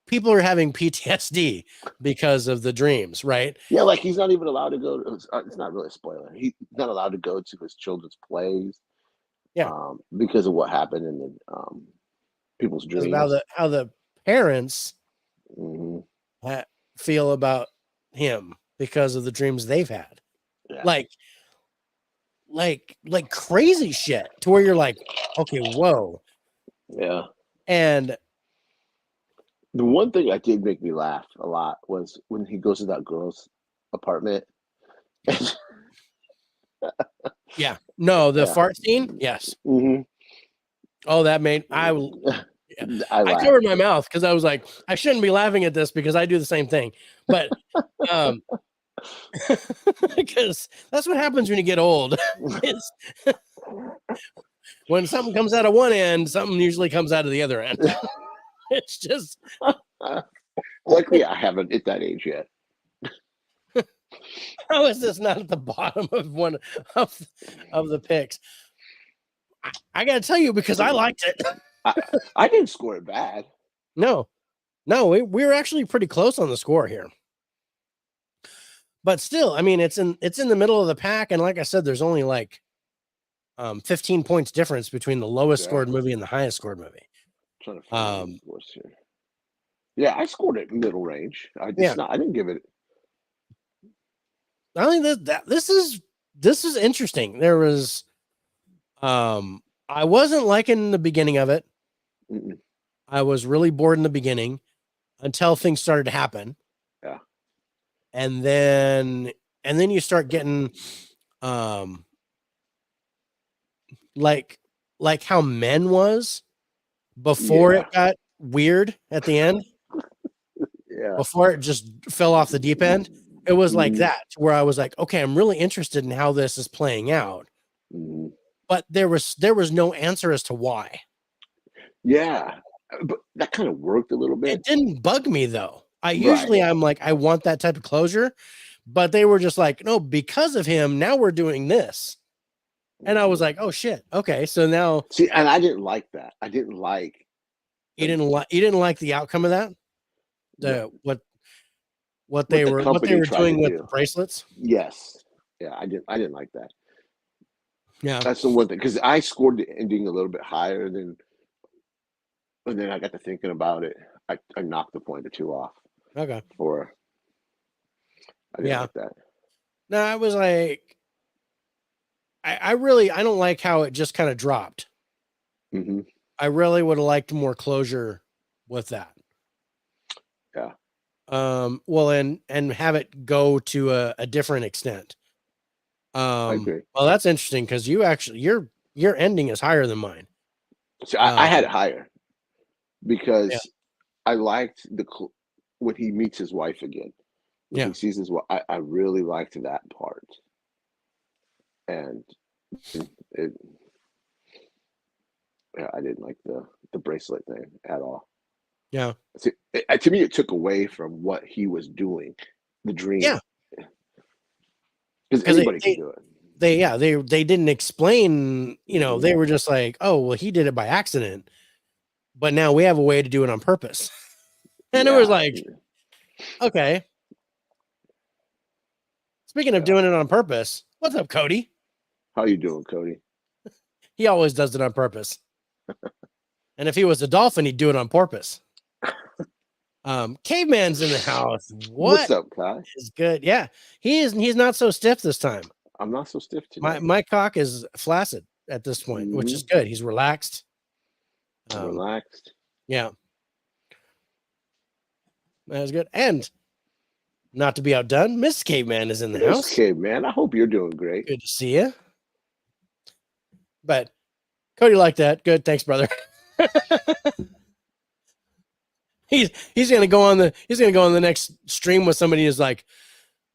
people are having PTSD because of the dreams, right? Yeah, like he's not even allowed to go to, it's not really a spoiler. He's not allowed to go to his children's plays. Yeah. Because of what happened in the people's dreams. How the parents feel about him because of the dreams they've had. Yeah. Like crazy shit to where you're like, okay, whoa. Yeah. And the one thing that did make me laugh a lot was when he goes to that girl's apartment. Yeah. No, the fart scene? Yes. Mm-hmm. Oh, that made I covered my mouth because I was like, I shouldn't be laughing at this because I do the same thing. But because that's what happens when you get old. When something comes out of one end, something usually comes out of the other end. It's just luckily I haven't hit that age yet. How is this not at the bottom of one of the picks? I gotta tell you, because I liked it. I didn't score it bad. No, we were actually pretty close on the score here. But still, I mean, it's in the middle of the pack, and like I said, there's only like 15 points difference between the lowest scored movie and the highest scored movie. I'm trying to find scores here. Yeah, I scored it middle range. I didn't give it. I think this is interesting. There was I wasn't liking the beginning of it. Mm-mm. I was really bored in the beginning until things started to happen. Yeah. And then you start getting like how Men was before it got weird at the end. Yeah. Before it just fell off the deep end. It was like that, where I was like, okay, I'm really interested in how this is playing out. But there was no answer as to why. Yeah, but that kind of worked a little bit. It didn't bug me though. Usually I'm like, I want that type of closure, but they were just like, no, because of him, now we're doing this. And I was like, oh shit. Okay. So now see, and I didn't like that. I didn't like you didn't like the outcome of that? What they were doing with the bracelets? Yes. Yeah, I didn't like that. Yeah. That's the one thing, because I scored the ending a little bit higher and then I got to thinking about it. I knocked the point or two off. Okay. I didn't like that. No, I was like, I don't like how it just kind of dropped. Mm-hmm. I really would have liked more closure with that. Yeah. Well, and have it go to a different extent. I agree. Well, that's interesting because you actually your ending is higher than mine. So I had it higher because I liked when he meets his wife again. When he sees his wife, I really liked that part, and I didn't like the bracelet thing at all. Yeah. See, to me, it took away from what he was doing, the dream. Yeah. Because anybody can do it. They didn't explain, they were just like, oh, well, he did it by accident, but now we have a way to do it on purpose. And it was like, okay. Speaking of doing it on purpose, what's up, Cody? How you doing, Cody? He always does it on purpose. And if he was a dolphin, he'd do it on purpose. Caveman's in the house. What's What up, Kai? is good? Yeah, he's not so stiff this time. I'm not so stiff today. My cock is flaccid at this point, which is good. He's relaxed. Relaxed. Yeah. That's good. And not to be outdone, Miss Caveman is in the house. Caveman, I hope you're doing great. Good to see you. But Cody liked that. Good. Thanks, brother. he's gonna go on the next stream with somebody who's like,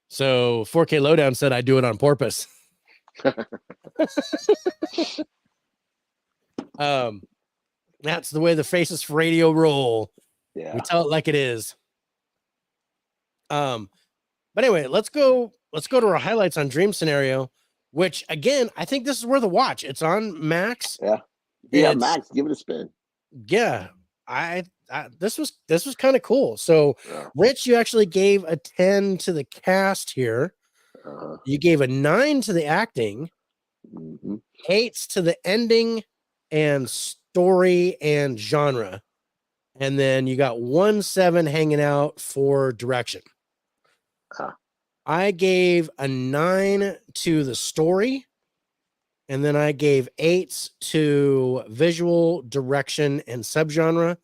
so 4K Lowdown said I do it on purpose. That's the way the Faces for Radio roll. Yeah. We tell it like it is. But anyway, let's go to our highlights on Dream Scenario, which again, I think this is worth a watch. It's on Max. Yeah, Max, give it a spin. Yeah. This was kind of cool. So Rich, you actually gave a 10 to the cast here. You gave a 9 to the acting, 8s to the ending and story and genre. And then you got 1-7 hanging out for direction. I gave a 9 to the story, and then I gave 8s to visual, direction, and subgenre,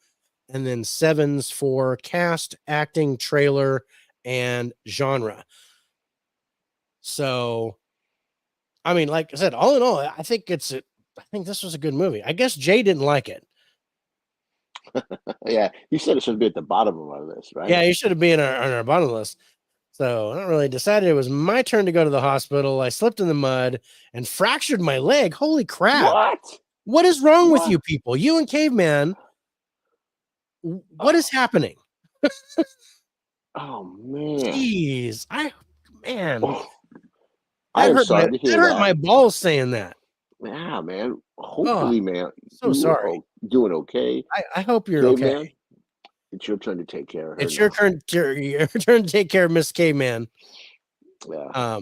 and then 7s for cast, acting, trailer, and genre. So, I mean, like I said, all in all, I think this was a good movie. I guess Jay didn't like it. Yeah, you said it should be at the bottom of our list, right? Yeah, you should have been on our bottom list. So I don't really decided it was my turn to go to the hospital. I slipped in the mud and fractured my leg. Holy crap. What is wrong with you people? You and Caveman. What is happening? Oh, man. Jeez. I am sorry to hear that. Hurt my balls saying that. Yeah, man. Hopefully, man. So sorry. Doing okay. I hope you're okay. Man, it's your turn to take care of her. It's your turn to take care of Miss Caveman. Yeah.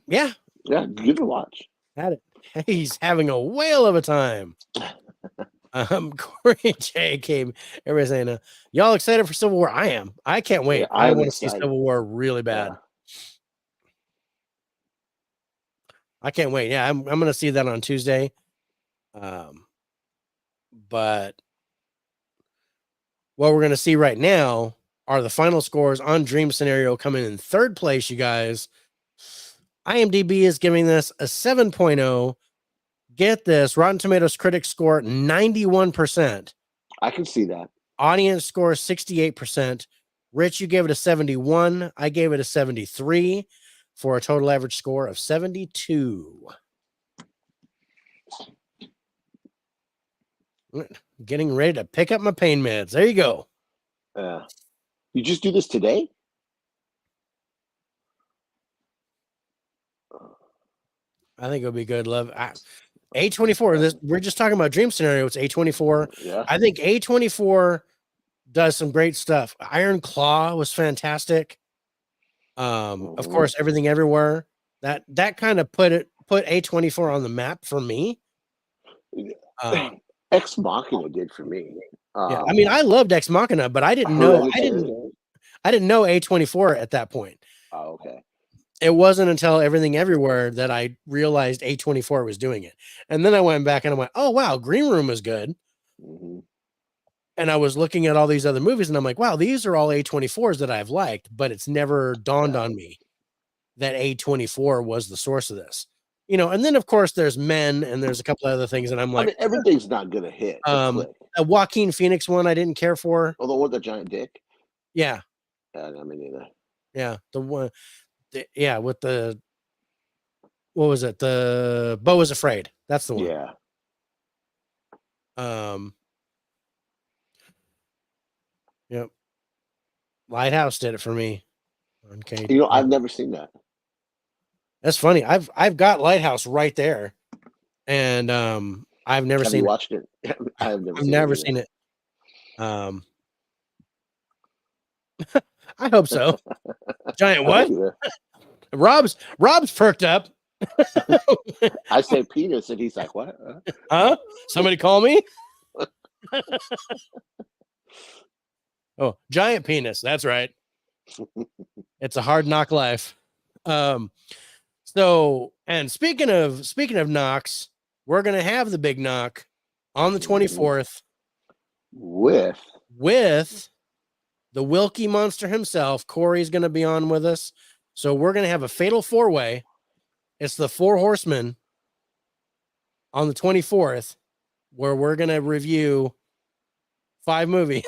Yeah, give it a watch. He's having a whale of a time. Corey J came. Everybody's saying, y'all excited for Civil War? I am. I can't wait. I want to see Civil War really bad. Yeah. I can't wait. Yeah, I'm gonna see that on Tuesday. But what we're gonna see right now are the final scores on Dream Scenario coming in third place, you guys. IMDb is giving this a 7.0. Get this, Rotten Tomatoes critics score 91%. I can see that. Audience score 68%. Rich, you gave it a 71. I gave it a 73 for a total average score of 72. Getting ready to pick up my pain meds. There you go. You just do this today? I think it'll be good. Love A24. We're just talking about Dream Scenario. It's A24. Yeah. I think A24 does some great stuff. Iron Claw was fantastic. Of course, Everything Everywhere. That kind of put A24 on the map for me. Ex Machina did for me. Yeah, I mean, I loved Ex Machina, but I didn't know A24 at that point. Oh, okay. It wasn't until Everything Everywhere that I realized A24 was doing it. And then I went back and I went, oh, wow, Green Room is good. And I was looking at all these other movies and I'm like, wow, these are all A24s that I've liked, but it's never dawned on me that A24 was the source of this. You know, and then of course there's Men and there's a couple of other things and I'm like, I mean, everything's not going to hit. A Joaquin Phoenix one I didn't care for. Oh, the one with the giant dick? Yeah. I mean, either. Yeah. The one. Yeah, with the what was it? The Beau is Afraid. That's the one. Yeah. Yep. Lighthouse did it for me. Okay. You know, I've never seen that. That's funny. I've got Lighthouse right there, and I've never seen. Have you watched it? I've never seen it. I hope so. Giant what? Rob's perked up. I say penis, and he's like, "What? Huh? Somebody call me." Oh, giant penis. That's right. It's a hard knock life. So, and speaking of knocks, we're gonna have the big knock on the 24th with the Wilkie monster himself. Corey's gonna be on with us. So we're gonna have a fatal 4-way. It's the 4 horsemen on the 24th, where we're gonna review 5 movies.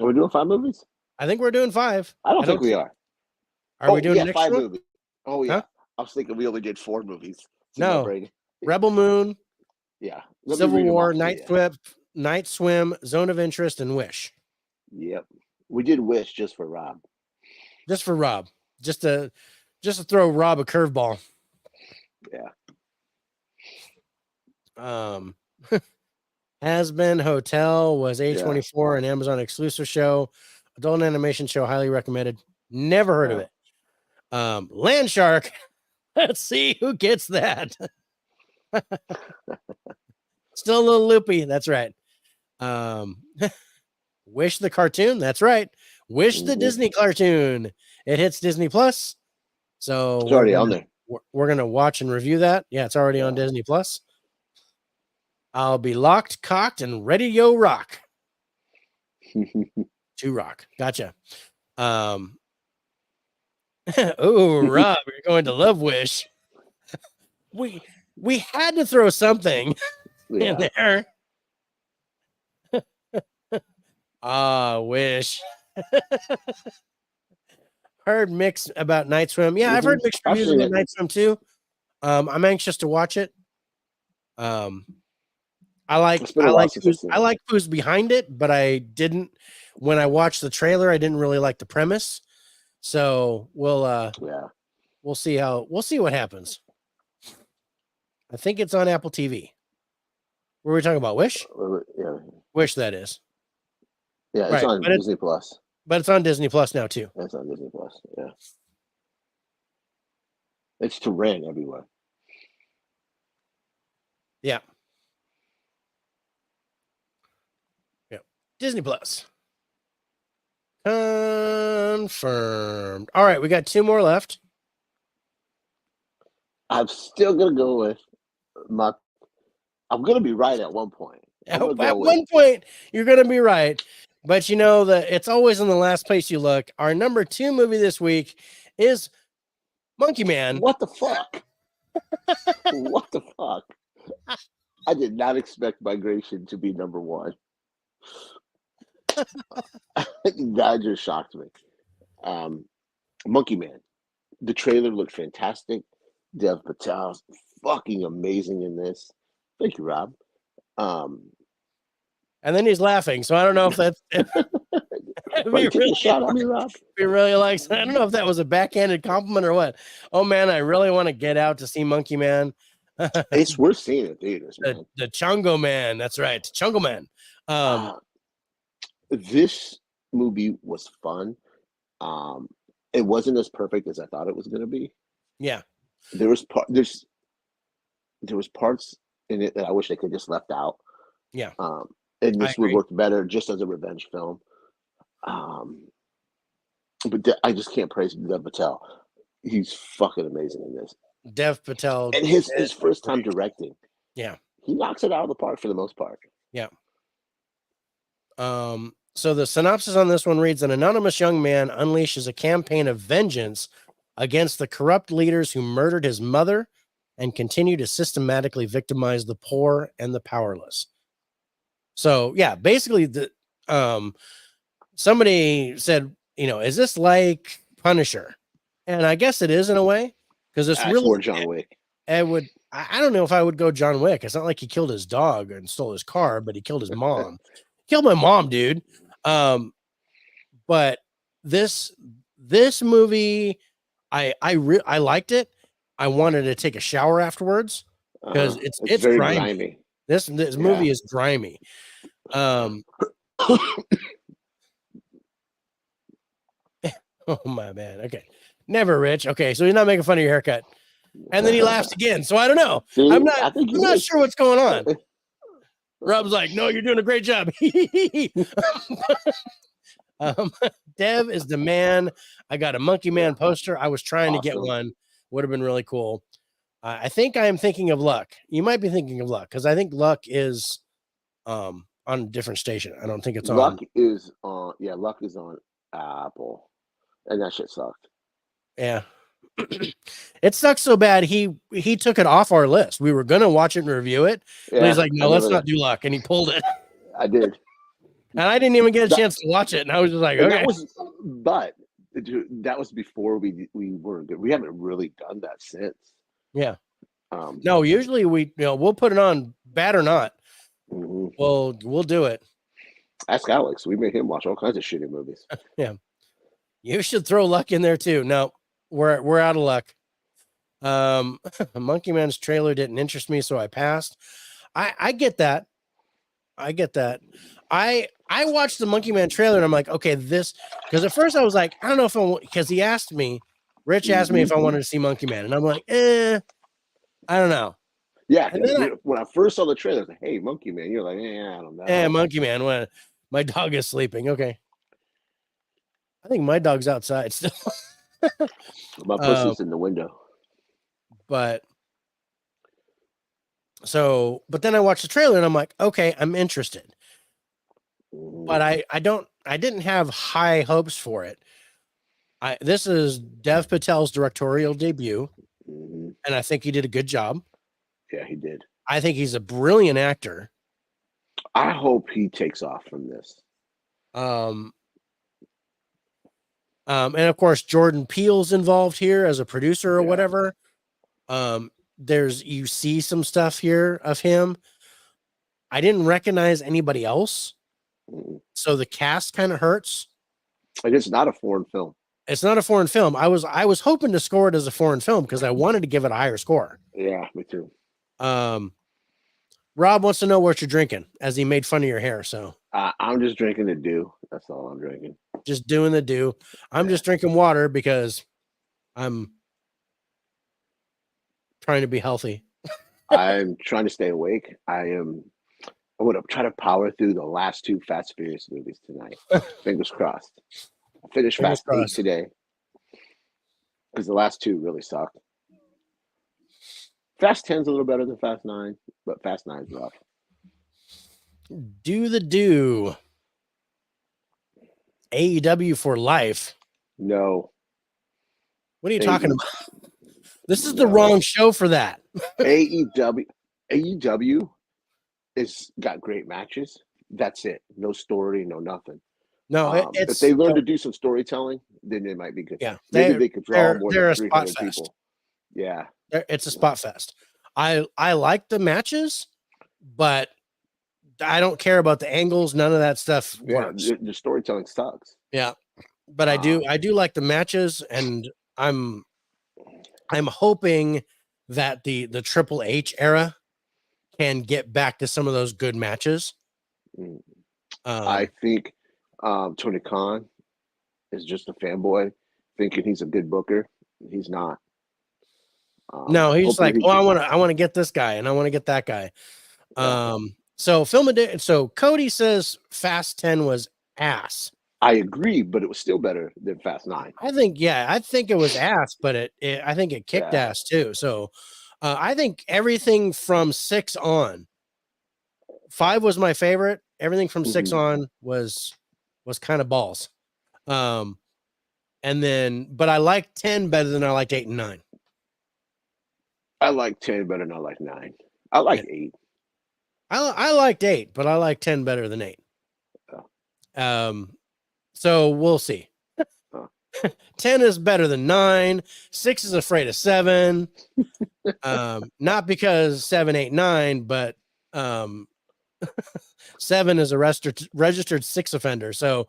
Are we doing 5 movies? I think we're doing 5. I don't think we are. Are we doing the next 5 one? movies? Oh yeah. Huh? I was thinking we only did 4 movies. No. Rebel Moon. Yeah. Civil War, Night Swim, Zone of Interest, and Wish. Yep. We did Wish just for Rob. Just for Rob. Just to throw Rob a curveball. Yeah. Has Been Hotel was A24 and Amazon exclusive show. Adult animation show, highly recommended. Never heard of it. Land Shark. Let's see who gets that. Still a little loopy. That's right. Wish the cartoon. That's right. Wish the Disney cartoon. It hits Disney Plus. So it's already on there. We're gonna watch and review that. Yeah, it's already on Disney Plus. I'll be locked, cocked, and ready to go rock. To rock. Gotcha. Oh, Rob, you're going to love Wish. We had to throw something in there. Wish. Heard mixed about Night Swim. Yeah, I've heard mixed reviews about Night Swim too. I'm anxious to watch it. I like who's behind it, but I didn't. When I watched the trailer, I didn't really like the premise. So we'll see what happens. I think it's on Apple TV. What were we talking about? Wish? Yeah. Wish, that is. Yeah, it's on Disney Plus. But it's on Disney Plus now too. It's on Disney Plus. Yeah. It's to rent everywhere. Yeah. Yeah. Disney Plus. Confirmed. All right, we got 2 more left. I'm still gonna go with I'm gonna be right at one point. At one point, you're gonna be right. But you know that it's always in the last place you look. Our number 2 movie this week is Monkey Man. What the fuck? What the fuck? I did not expect Migration to be number 1. That just shocked me. Monkey Man. The trailer looked fantastic. Dev Patel's fucking amazing in this. Thank you, Rob. And then he's laughing, so I don't know if that's shot at me, Rob. He really likes. I don't know if that was a backhanded compliment or what. Oh man, I really want to get out to see Monkey Man. It's worth seeing in theaters, man. The Chungo Man. That's right, Chungo Man. This movie was fun. It wasn't as perfect as I thought it was going to be. Yeah, there was parts in it that I wish they could just left out. Yeah. And this would work better just as a revenge film. But I just can't praise Dev Patel. He's fucking amazing in this. Dev Patel. And his first time directing. Yeah. He knocks it out of the park for the most part. Yeah. So the synopsis on this one reads: an anonymous young man unleashes a campaign of vengeance against the corrupt leaders who murdered his mother and continue to systematically victimize the poor and the powerless. So yeah, basically somebody said, is this like Punisher? And I guess it is in a way, because it's really more John Wick. I don't know if I would go John Wick. It's not like he killed his dog and stole his car, but he killed his mom. Killed my mom, dude. But this movie, I liked it. I wanted to take a shower afterwards because it's very grimy. This movie is grimy. Oh my man. Okay. Never, Rich. Okay, so he's not making fun of your haircut. And then he laughs again. So I don't know. I'm not sure what's going on. Rob's like, no, you're doing a great job. Dev is the man. I got a Monkey Man poster. I was trying to get one. Would have been really cool. I think I am thinking of Luck. You might be thinking of Luck because I think Luck is on a different station. I don't think it's on. Luck is on. Yeah, Luck is on Apple, and that shit sucked. Yeah. It sucks so bad. He took it off our list. We were gonna watch it and review it, but he's like, no, let's not do Luck, and he pulled it. I did, and I didn't even get a chance to watch it, and I was just like, okay. That was before we were good. We haven't really done that since. Yeah. No, usually we'll put it on, bad or not. Mm-hmm. We'll do it. Ask Alex. We made him watch all kinds of shitty movies. Yeah. You should throw Luck in there too. No, we're out of Luck. Monkey Man's trailer didn't interest me, so I passed. I get that. I watched the Monkey Man trailer and I'm like, okay, because at first I was like, I don't know if because Rich asked me if I wanted to see Monkey Man, and I'm like, I don't know. Yeah, when I first saw the trailer, I was like, hey, Monkey Man. You're like, I don't know. Yeah, Monkey Man. When my dog is sleeping. Okay. I think my dog's outside still. My pussy's in the window. But then I watched the trailer and I'm like, okay, I'm interested. But I didn't have high hopes for it. This is Dev Patel's directorial debut, and I think he did a good job. Yeah, he did. I think he's a brilliant actor. I hope he takes off from this. And of course, Jordan Peele's involved here as a producer or whatever. You see some stuff here of him. I didn't recognize anybody else, so the cast kind of hurts. And it's not a foreign film. It's not a foreign film. I was hoping to score it as a foreign film because I wanted to give it a higher score. Yeah, me too. Rob wants to know what you're drinking, as he made fun of your hair. So I'm just drinking the dew. That's all I'm drinking. Just doing the dew. I'm just drinking water because I'm trying to be healthy. I'm trying to stay awake. I'm going to try to power through the last 2 Fast and Furious movies tonight. Fingers crossed. I finished Fast 8 today because the last 2 really sucked. Fast 10's a little better than Fast 9, but Fast 9's rough. Do the do. AEW for life. No. What are you talking about? This is the wrong show for that. AEW is got great matches. That's it. No story, no nothing. No, if they learn to do some storytelling, then it might be good. Yeah, maybe they could draw more than 300 people. Fest. Yeah, it's a spot fest. I like the matches, but I don't care about the angles. None of that stuff works. The storytelling sucks. Yeah, but I do like the matches, and I'm hoping that the Triple H era can get back to some of those good matches. I think Tony Khan is just a fanboy thinking he's a good booker. He's not. No, he's like, I want to get this guy and I want to get that guy. So Cody says Fast 10 was ass. I agree, but it was still better than Fast 9. I think it was ass, but I think it kicked ass too. So I think everything from 6 on, 5 was my favorite. Everything from 6 on was kind of balls. But I like 10 better than I liked 8 and 9. I like 10 better than I like 9. I like 8. I liked 8, but I like 10 better than 8. So we'll see. 10 is better than 9. 6 is afraid of 7. Not because 7, 8, 9, but 7 is a registered 6 offender. So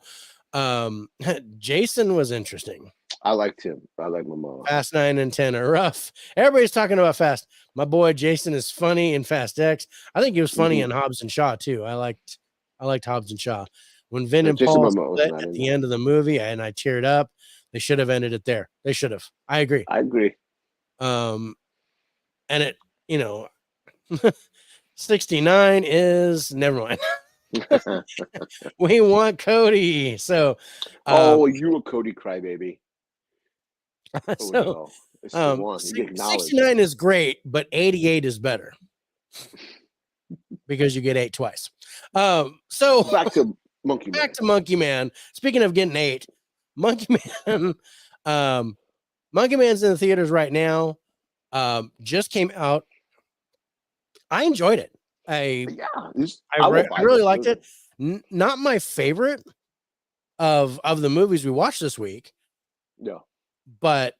Jason was interesting. I liked him. I like my mom. Fast 9 and 10 are rough. Everybody's talking about Fast. My boy Jason is funny in Fast X. I think he was funny in Hobbs and Shaw too. I liked Hobbs and Shaw. When Vin and Paul split at the end of the movie, and I cheered up. They should have ended it there. They should have. I agree. I agree. And it, 69 is never mind. We want Cody. So, oh, you a Cody crybaby. Oh so no, it's the one. You get acknowledged. 69 is great, but 88 is better because you get 8 twice. So Back to Monkey Man. back to Monkey Man. Speaking of getting 8, Monkey Man, Monkey Man's in the theaters right now. Just came out. I enjoyed it. I really liked it. Not my favorite of the movies we watched this week. No, but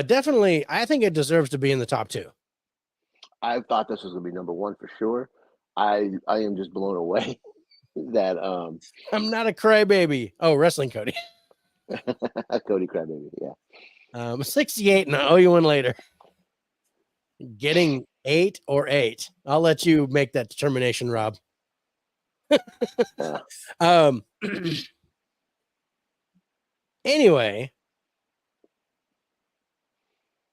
definitely, I think it deserves to be in the top 2. I thought this was gonna be number 1 for sure. I am just blown away that I'm not a crybaby. Oh, wrestling Cody. Cody crybaby, yeah. 68, and I owe you one later. Getting 8 or 8. I'll let you make that determination, Rob. Anyway,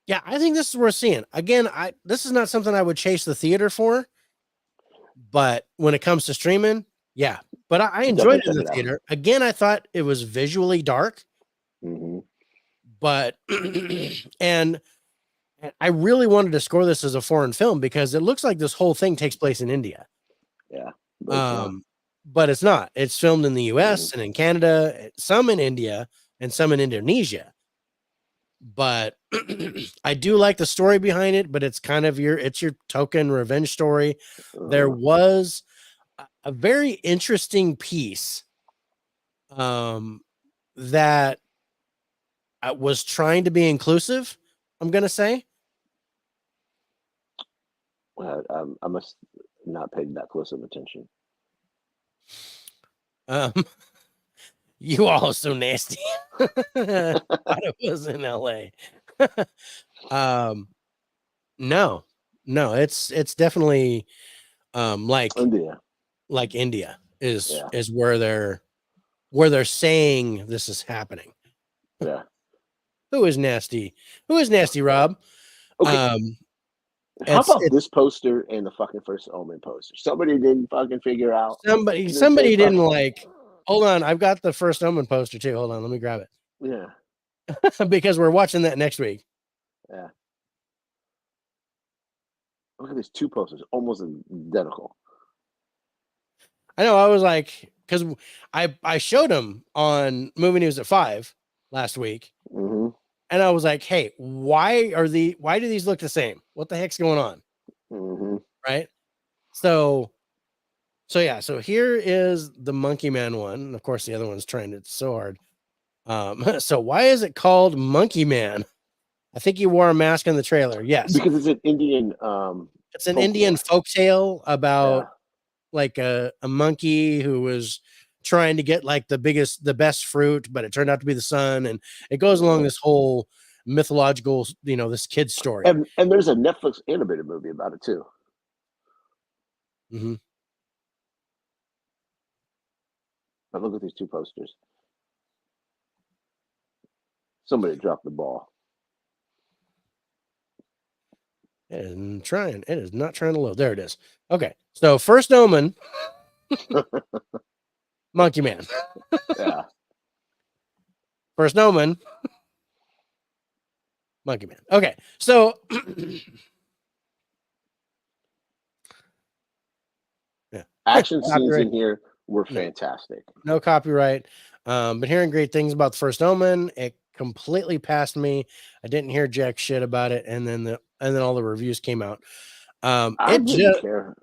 yeah, I think this is worth seeing. Again, this is not something I would chase the theater for, but when it comes to streaming, yeah. But I enjoyed it in the theater. Again, I thought it was visually dark, but and I really wanted to score this as a foreign film because it looks like this whole thing takes place in India. Yeah. But it's not. It's filmed in the US and in Canada, some in India and some in Indonesia. But I do like the story behind it, but it's kind of your token revenge story. There was a very interesting piece that was trying to be inclusive, I'm going to say. Well, I must not pay that close of attention. You all are so nasty. I thought it was in LA. No, it's definitely like India is where they're saying this is happening. Yeah. Who is nasty, Rob? Okay. How about this poster and the fucking First Omen poster? Somebody didn't fucking figure out. Somebody didn't like. Hold on, I've got the First Omen poster too. Hold on, let me grab it. Yeah. Because we're watching that next week. Yeah. Look at these 2 posters, almost identical. I know. I was like, because I showed him on Movie News at 5 last week, and I was like, "Hey, why do these look the same? What the heck's going on?" Right? So yeah. So here is the Monkey Man one, and of course the other one's trying it so hard. So why is it called Monkey Man? I think he wore a mask in the trailer. Yes, because it's an Indian. It's an Indian folktale about like a monkey who was trying to get like the best fruit, but it turned out to be the sun, and it goes along this whole mythological, this kid's story. And there's a Netflix animated movie about it too. But look at these 2 posters. Somebody dropped the ball. It is not trying to load. There it is. Okay. So First Omen, Monkey Man. Yeah. First Omen, Monkey Man. Okay. So yeah. Action scenes in here were fantastic. No copyright. But hearing great things about the First Omen, it completely passed me. I didn't hear jack shit about it, and then all the reviews came out. I didn't care.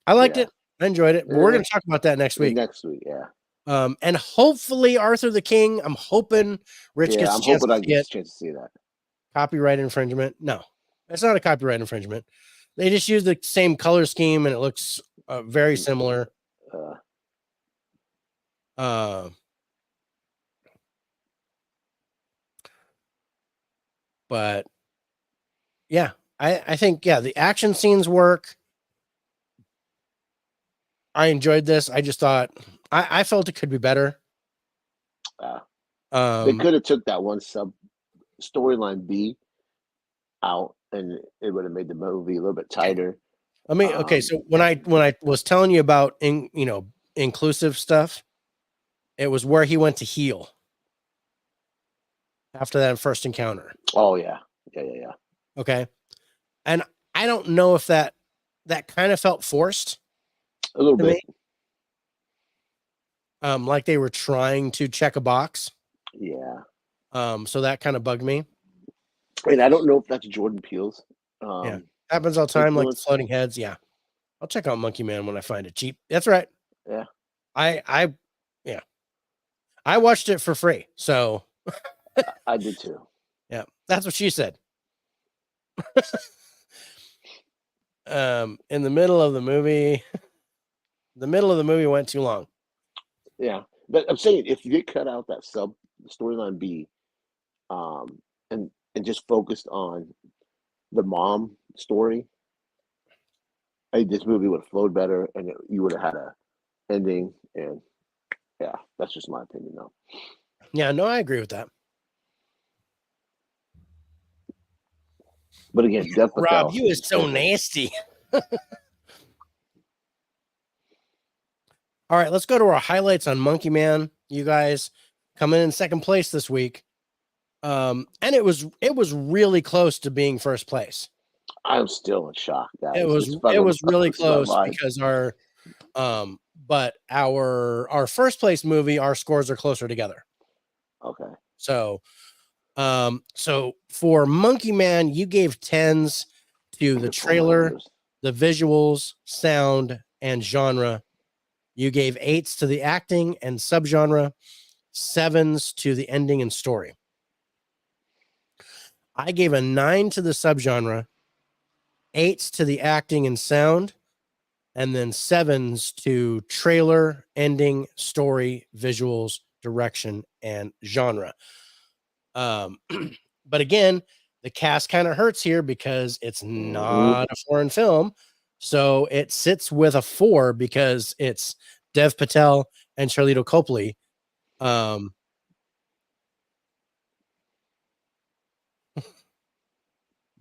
I liked it. I enjoyed it. But we're going to talk about that next week. Yeah. And hopefully Arthur the King. I'm hoping Rich gets a chance to see that. Copyright infringement. No, it's not a copyright infringement. They just use the same color scheme, and it looks very similar. But yeah, I think the action scenes work. I enjoyed this. I just thought I felt it could be better. They could have took that one sub storyline B out, and it would have made the movie a little bit tighter. I mean, okay, so when I was telling you about inclusive stuff, it was where he went to heal after that first encounter. Oh yeah. Okay. And I don't know if that kind of felt forced A little to bit. me. Like they were trying to check a box. Yeah. So that kind of bugged me. And I don't know if that's Jordan Peele's. Yeah. Happens all the time, like the influence. floating heads. Yeah. I'll check out Monkey Man when I find it cheap. That's right. Yeah. I watched it for free. So I did too. yeah, that's what she said. In the middle of the movie went too long. Yeah. But I'm saying if you cut out that sub storyline B, and just focused on the mom story, I think this movie would have flowed better, and you would have had a ending. And yeah, that's just my opinion, though. Yeah, no, I agree with that. But again, Dev Patel, Rob, you is so nasty. All right, let's go to our highlights on Monkey Man. You guys coming in second place this week. And it was really close to being first place. I'm still in shock, guys. It was really close because but our first place movie, our scores are closer together. Okay. So for Monkey Man, you gave 10s to the trailer, the visuals, sound, and genre. You gave 8s to the acting and subgenre, 7s to the ending and story. I gave a 9 to the subgenre, 8s to the acting and sound, and then 7s to trailer, ending, story, visuals, direction, and genre. But again, the cast kind of hurts here because it's not a foreign film. So it sits with a 4 because it's Dev Patel and Shirley Copley.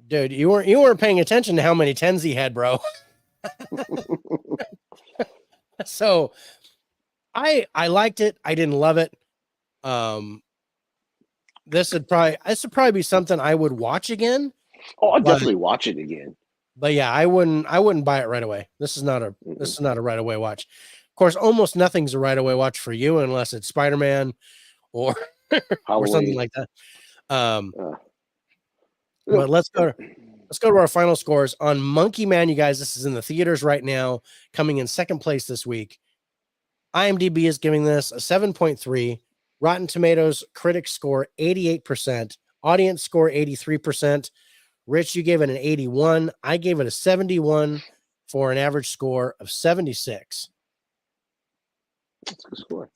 Dude, you weren't paying attention to how many 10s he had, bro. So I liked it. I didn't love it. This would probably be something I would watch again. Oh, I'd definitely watch it again. But yeah, I wouldn't buy it right away. This is not a right away watch. Of course, almost nothing's a right away watch for you unless it's Spider-Man or or something like that. But let's go to our final scores on Monkey Man, you guys. This is in the theaters right now, coming in second place this week. IMDb is giving this a 7.3. Rotten Tomatoes critics score 88%. Audience score 83%. Rich, you gave it an 81. I gave it a 71 for an average score of 76. That's a good score.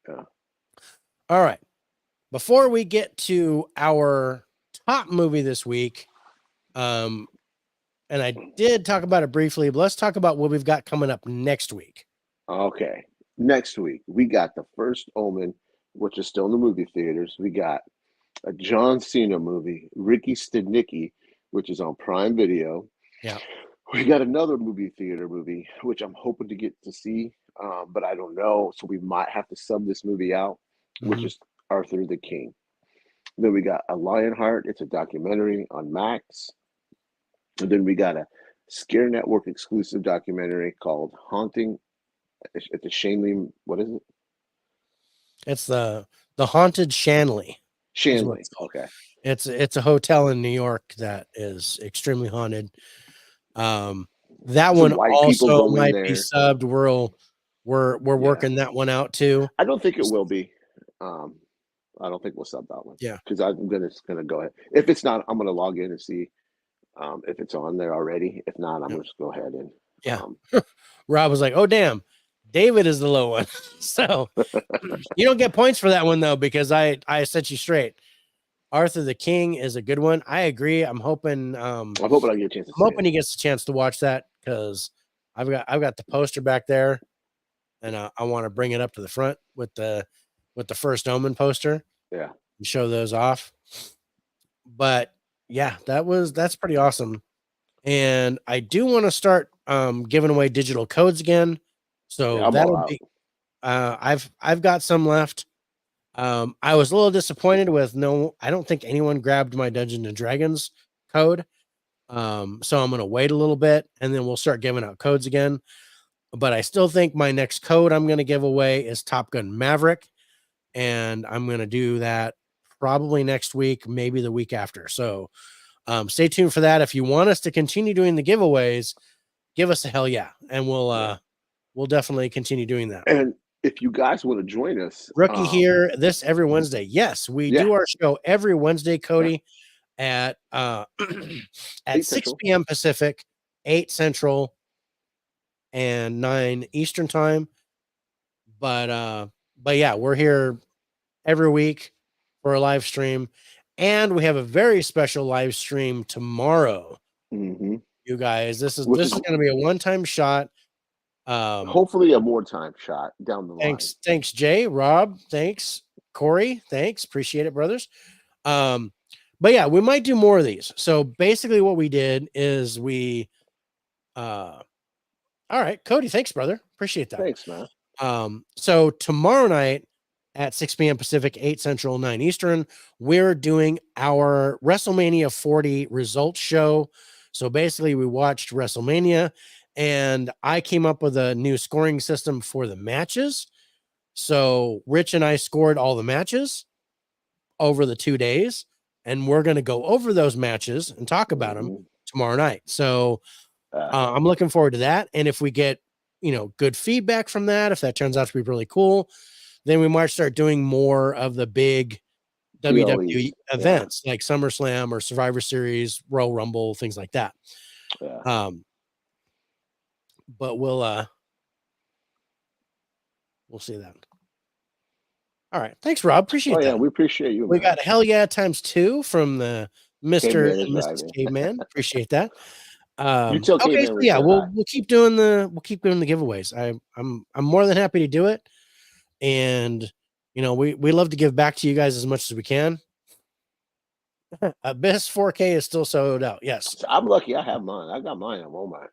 Yeah. All right. Before we get to our top movie this week, and I did talk about it briefly, but let's talk about what we've got coming up next week. Okay. Next week, we got The First Omen, which is still in the movie theaters. We got a John Cena movie, Ricky Stednicki, which is on Prime Video. Yeah. We got another movie theater movie, which I'm hoping to get to see, but I don't know. So we might have to sub this movie out, which is Arthur the King. Then we got A Lionheart. It's a documentary on Max. And then we got a Scare Network exclusive documentary called Haunting. It's a Shanley. What is it? It's the Haunted Shanley. Shanley. Okay. It's a hotel in New York that is extremely haunted. That one also might be subbed. We're working that one out too. I don't think it will be. I don't think we'll sub that one. Yeah. Because I'm gonna go ahead. If it's not, I'm gonna log in and see if it's on there already. If not, I'm gonna just go ahead and Rob was like, "Oh damn, David is the low one." So you don't get points for that one though, because I set you straight. Arthur the King is a good one. I agree. I'm hoping I get a chance to he gets a chance to watch that because I've got the poster back there, and I want to bring it up to the front with the First Omen poster. Yeah. and show those off. But yeah, that's pretty awesome. And I do want to start giving away digital codes again. So Yeah, I'm all that'll out. be I've got some left. I was a little disappointed with I don't think anyone grabbed my Dungeons and Dragons code. So I'm gonna wait a little bit and then we'll start giving out codes again. But I still think my next code I'm gonna give away is Top Gun Maverick, and I'm gonna do that probably next week, maybe the week after. So stay tuned for that. If you want us to continue doing the giveaways, give us a hell yeah, and we'll definitely continue doing that. And if you guys want to join us, Rookie here, this every Wednesday. Yes, we yeah, do our show every Wednesday, yeah, Cody, at at 8 6 Central. p.m. Pacific, 8 Central, and 9 Eastern time. But yeah, we're here every week for a live stream, and we have a very special live stream tomorrow. Mm-hmm. You guys, this is going to be a one-time shot. Hopefully a more time shot down the line. Thanks, Jay, Rob, thanks, Corey, thanks, appreciate it, brothers. But yeah, we might do more of these. So basically, what we did is all right, Cody, thanks, brother, appreciate that. Thanks, man. So tomorrow night at 6 p.m. Pacific, 8 Central, 9 Eastern, we're doing our WrestleMania 40 results show. So basically, we watched WrestleMania, and I came up with a new scoring system for the matches. So Rich and I scored all the matches over the 2 days, and we're going to go over those matches and talk about them tomorrow night. So I'm looking forward to that. And if we get, good feedback from that, if that turns out to be really cool, then we might start doing more of the big WWE events like SummerSlam or Survivor Series, Royal Rumble, things like that. Yeah. But we'll see that. All right. Thanks, Rob. Appreciate that. Yeah, we appreciate you. We got hell yeah ×2 from the Mr. and Mrs. Caveman. Appreciate that. Okay, so yeah, we'll keep doing the giveaways. I'm more than happy to do it. And we love to give back to you guys as much as we can. Abyss 4K is still sold out. Yes. So I'm lucky I have mine. I got mine at Walmart.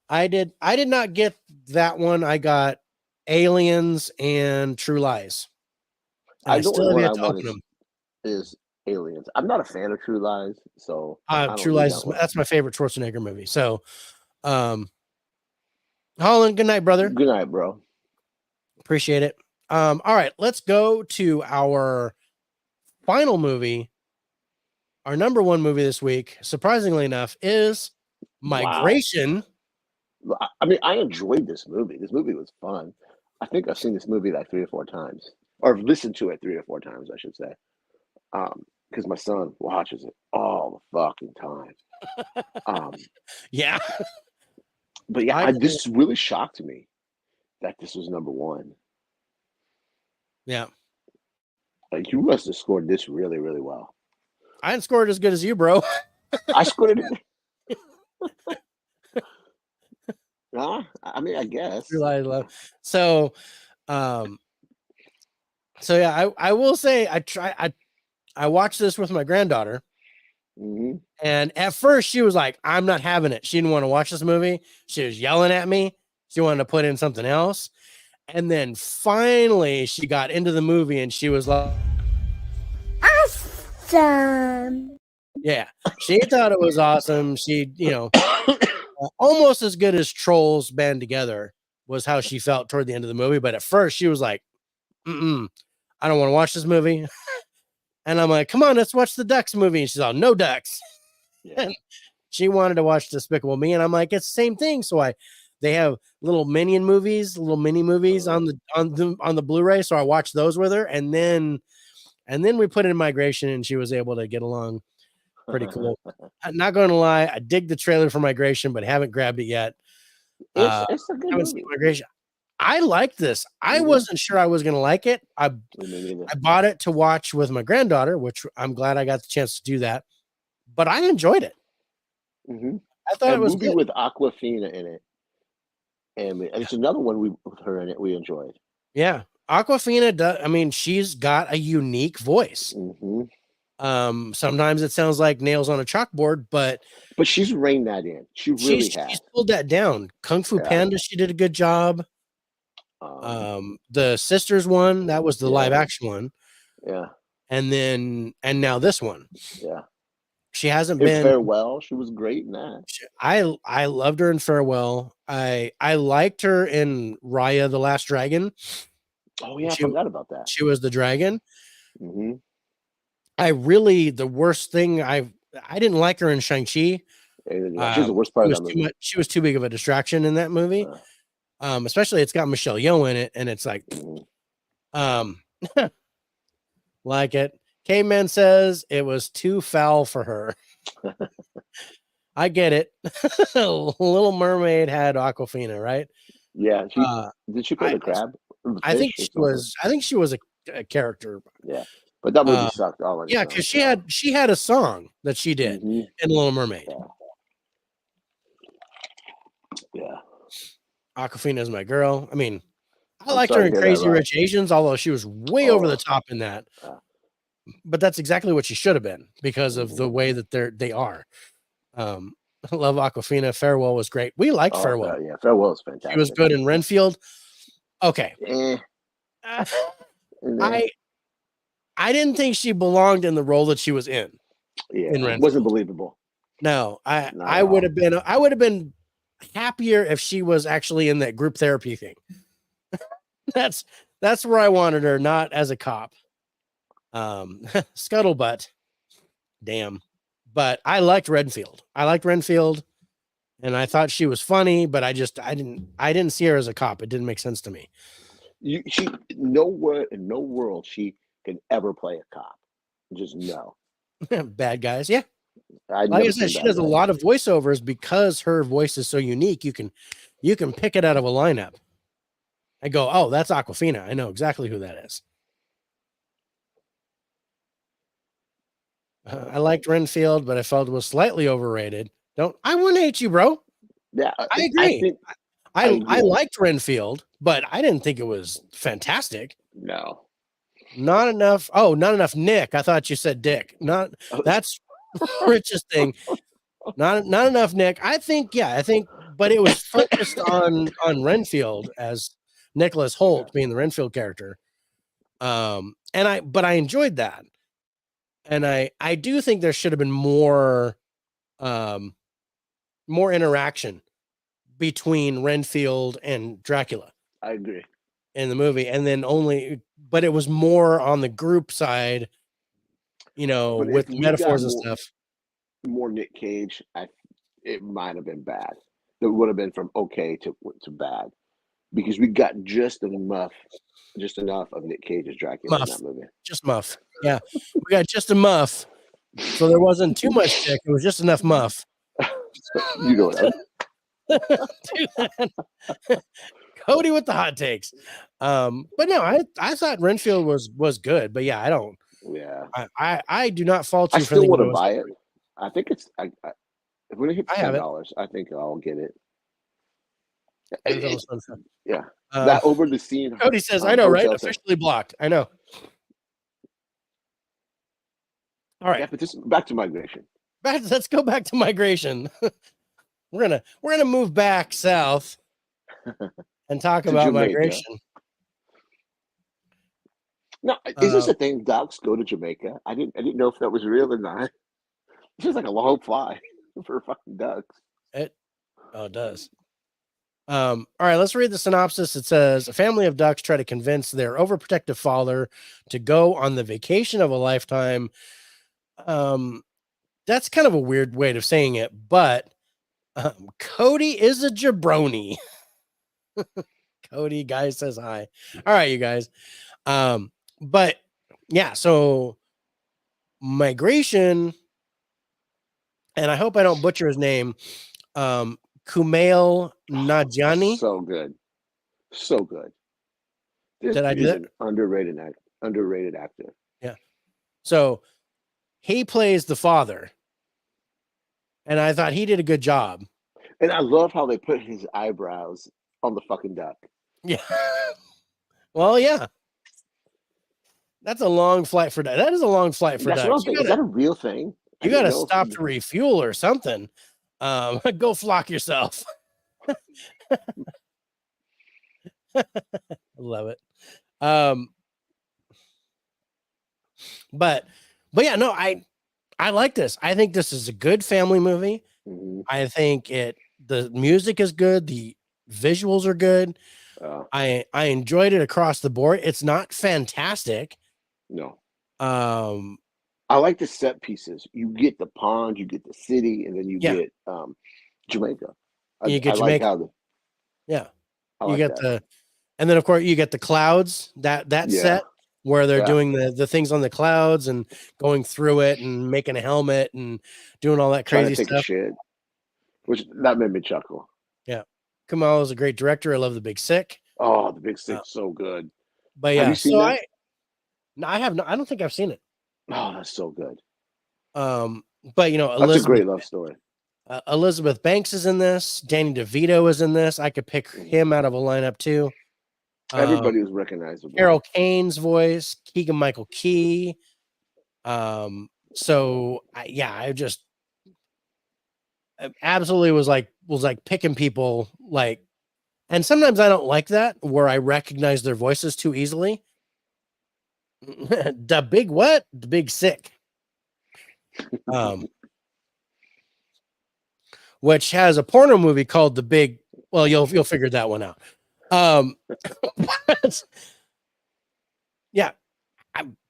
I did not get that one. I got Aliens and True Lies. And I still have yet to open them. Is Aliens. I'm not a fan of True Lies, so True Lies that's my favorite Schwarzenegger movie. So Holland, good night, brother. Good night, bro. Appreciate it. All right, let's go to our final movie. Our number one movie this week, surprisingly enough, is Migration. Wow. I mean, I enjoyed this movie. This movie was fun. I think I've seen this movie like 3 or 4 times, or listened to it 3 or 4 times, I should say. Because my son watches it all the fucking time. Yeah. But yeah, this really shocked me that this was number 1. Yeah. Like, you must have scored this really, really well. I didn't score it as good as you, bro. I scored it. I mean, I guess. So, yeah, I will say I watched this with my granddaughter. Mm-hmm. And at first she was like, I'm not having it. She didn't want to watch this movie. She was yelling at me. She wanted to put in something else. And then finally she got into the movie and she was like, awesome. Yeah. She thought it was awesome. She, almost as good as Trolls Band Together was how she felt toward the end of the movie. But at first she was like, I don't want to watch this movie. And I'm like, come on, let's watch the Ducks movie. And she's all, no ducks. Yeah. And she wanted to watch Despicable Me. And I'm like, it's the same thing. So they have little mini movies on the Blu-ray. So I watched those with her. And then we put in Migration and she was able to get along pretty cool. I'm not going to lie. I dig the trailer for Migration, but haven't grabbed it yet. It's a good movie. Migration. I like this. I wasn't sure I was going to like it. I bought it to watch with my granddaughter, which I'm glad I got the chance to do that. But I enjoyed it. Mm-hmm. I thought it was movie good. With Aquafina in it, and it's another one with her in it we enjoyed. Yeah, Aquafina I mean, she's got a unique voice. Sometimes it sounds like nails on a chalkboard, but she's reined that in. She really has. She's pulled that down. Kung Fu Panda, she did a good job. The Sisters one, that was the live action one. Yeah. And now this one. Yeah. She hasn't in been Farewell. She was great in that. I loved her in Farewell. I liked her in Raya the Last Dragon. Oh yeah, I forgot about that. She was the dragon. The worst thing I didn't like her in Shang-Chi. She's the worst part of that movie. She was too big of a distraction in that movie. Especially it's got Michelle Yeoh in it, and it's like, like it. Caveman says it was too foul for her. I get it. Little Mermaid had Aquafina, right? Yeah. Did she play the crab? I think she was a character. Yeah. But that movie sucked. Yeah, because she had a song that she did in Little Mermaid. Yeah. Aquafina is my girl. I mean, I liked her in Crazy Rich Asians, although she was way over the top in that. But that's exactly what she should have been because of the way that they are. I love Aquafina. Farewell was great. We liked Farewell. Yeah, Farewell is fantastic. She was good in Renfield. Okay. I didn't think she belonged in the role that she was in. Yeah, it wasn't believable. No, I would have been happier if she was actually in that group therapy thing. That's where I wanted her, not as a cop. Scuttlebutt. Damn. But I liked Renfield. And I thought she was funny, but I didn't see her as a cop. It didn't make sense to me. She nowhere in no world she can ever play a cop. Just no. Bad guys, yeah. Like I said, she does a lot of voiceovers because her voice is so unique. You can pick it out of a lineup. I go, oh, that's Aquafina. I know exactly who that is. I liked Renfield, but I felt it was slightly overrated. I wouldn't hate you, bro. Yeah, I agree. I liked Renfield, but I didn't think it was fantastic. No. Not enough. Oh, not enough Nick. I thought you said Dick. That's richest thing. Not enough Nick. I think, but it was focused on Renfield as Nicholas Hoult being the Renfield character. But I enjoyed that. And I do think there should have been more interaction between Renfield and Dracula. I agree. In the movie, and then but it was more on the group side, with metaphors and stuff. More Nick Cage, it might have been bad. It would have been from okay to bad, because we got just enough of Nick Cage as Dracula in that movie. Just muff. Yeah, we got just a muff, so there wasn't too much Dick. It was just enough muff. You know that. Cody with the hot takes. But no, I thought Renfield was good, but yeah, I don't. Yeah, I do not fault you. I still want to buy it. I think it's. When it hits $10, I think I'll get it. Yeah, that over the scene. Cody says, "I know, right? Officially blocked. I know." All right, yeah, but back to migration. Let's go back to migration. We're gonna move back south and talk about Jamaica. Migration. No, is this a thing? Ducks go to Jamaica? I didn't know if that was real or not. It's just like a long fly for fucking ducks. It does. All right, let's read the synopsis. It says a family of ducks try to convince their overprotective father to go on the vacation of a lifetime. That's kind of a weird way of saying it, but Cody is a jabroni. Cody, guy says hi. All right, you guys. But yeah, so migration, and I hope I don't butcher his name. Kumail Nanjiani. So good. Did I do that? Underrated actor. Yeah. So he plays the father, and I thought he did a good job. And I love how they put his eyebrows on the fucking duck. Yeah. Well, yeah. That's a long flight for ducks. That is a long flight for That's what I'm ducks. thinking. Is that a real thing? You got to stop to refuel or something. Go flock yourself. Love it. But yeah, no, I like this. I think this is a good family movie. Mm-hmm. I think the music is good, the visuals are good. I enjoyed it across the board. It's not fantastic. No. I like the set pieces. You get the pond, you get the city, and then you get Jamaica. You get Jamaica. Like how you get that. And then of course you get the clouds, that set where they're doing the things on the clouds and going through it and making a helmet and doing all that crazy stuff. A shit, which that made me chuckle. Yeah. Kamal is a great director. I love The Big Sick. Oh, The Big Sick, so good. But yeah, have you seen that? I have not. I don't think I've seen it. Oh, that's so good. But you know, that's a great love story. Elizabeth Banks is in this. Danny DeVito is in this. I could pick him out of a lineup too. Everybody was recognizable. Carol Kane's voice, Keegan Michael Key. So I absolutely was like picking people like, and sometimes I don't like that where I recognize their voices too easily. The Big what? The Big Sick. Which has a porno movie called The Big. Well, you'll figure that one out. Yeah,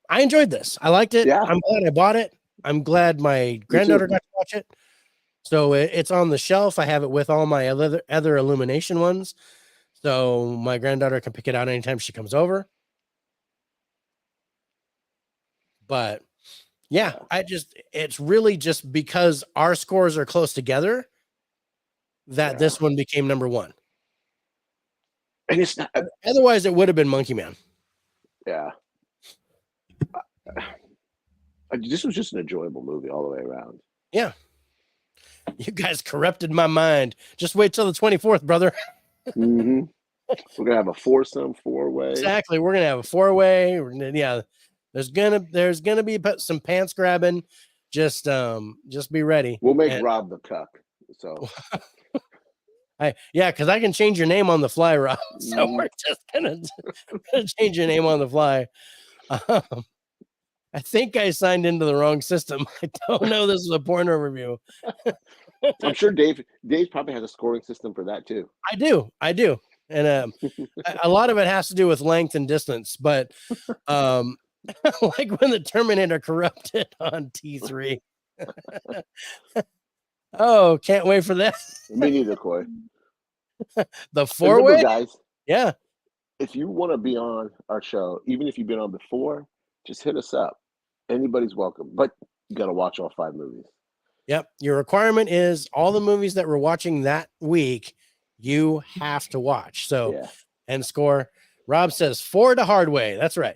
I enjoyed this. I liked it. Yeah. I'm glad I bought it. I'm glad my granddaughter got to watch it. So it's on the shelf. I have it with all my other Illumination ones. So my granddaughter can pick it out anytime she comes over. But yeah, it's really just because our scores are close together that this one became number one. And it's not, otherwise it would have been Monkey Man. Yeah. This was just an enjoyable movie all the way around. Yeah. You guys corrupted my mind. Just wait till the 24th, brother. Mm-hmm. We're gonna have a foursome, four-way. Exactly. We're gonna have a four-way. Yeah. There's gonna be some pants grabbing. Just be ready. We'll make Rob the cuck. So because I can change your name on the fly, Rob. So we're just gonna change your name on the fly. I think I signed into the wrong system. I don't know. This is a porno review. I'm sure Dave probably has a scoring system for that too. I do. And a lot of it has to do with length and distance, but like when the Terminator corrupted on T3. Oh, can't wait for that. Me neither, Coy. The four-way, guys. Yeah. If you want to be on our show, even if you've been on before, just hit us up. Anybody's welcome, but you got to watch all 5 movies. Yep. Your requirement is all the movies that we're watching that week, you have to watch. So, and score. Rob says 4 to Hardway. That's right.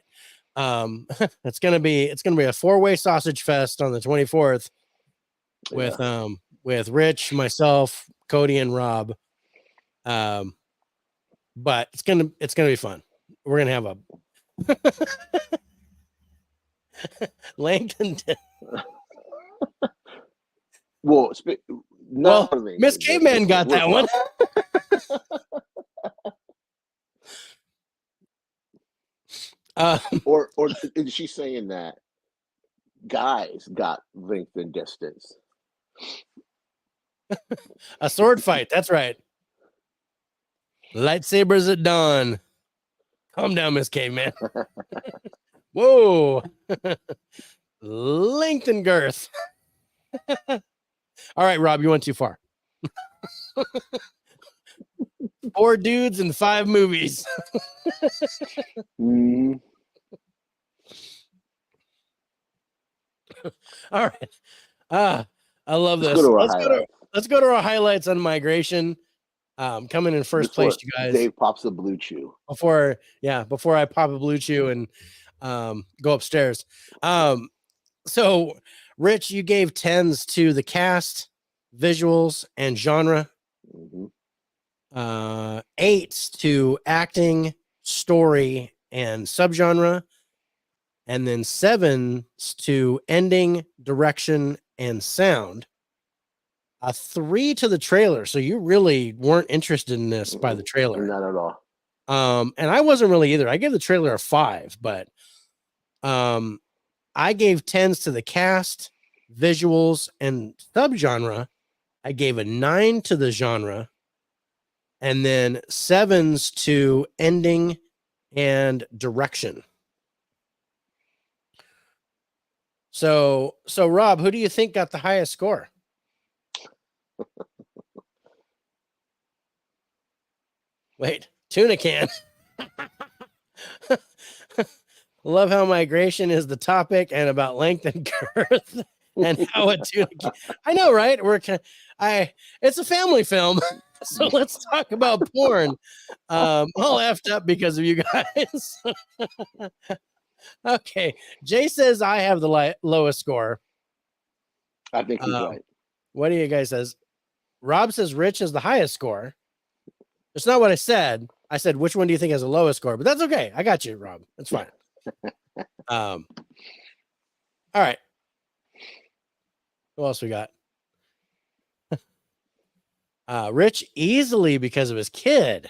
It's gonna be a 4-way sausage fest on the 24th with Rich, myself, Cody, and Rob. But it's gonna be fun. We're gonna have a Langton. Well, Miss Caveman got that one. Or is she saying that guys got length and distance? A sword fight. That's right. Lightsabers at dawn. Calm down, Miss Caveman. Whoa. Length and girth. All right, Rob, you went too far. 4 dudes and 5 movies. All right. I love this. Let's go to our highlights on migration. Coming in first place, you guys. Dave pops a blue chew. Before I pop a blue chew and go upstairs. So Rich, you gave 10s to the cast, visuals, and genre. 8s to acting, story, and subgenre. And then 7's to ending, direction, and sound. A 3 to the trailer. So you really weren't interested in this by the trailer. Not at all. And I wasn't really either. I gave the trailer a 5, but I gave 10s to the cast, visuals, and subgenre. I gave a 9 to the genre, and then 7's to ending and direction. So Rob, who do you think got the highest score? Wait, tuna can. Love how migration is the topic and about length and girth and how a tuna can. I know, right? It's a family film. So let's talk about porn. All effed up because of you guys. Okay. Jay says I have the lowest score. I think he's right. What do you guys says? Rob says Rich has the highest score. It's not what I said. I said, which one do you think has the lowest score? But that's okay. I got you, Rob. That's fine. All right. Who else we got? Rich easily because of his kid.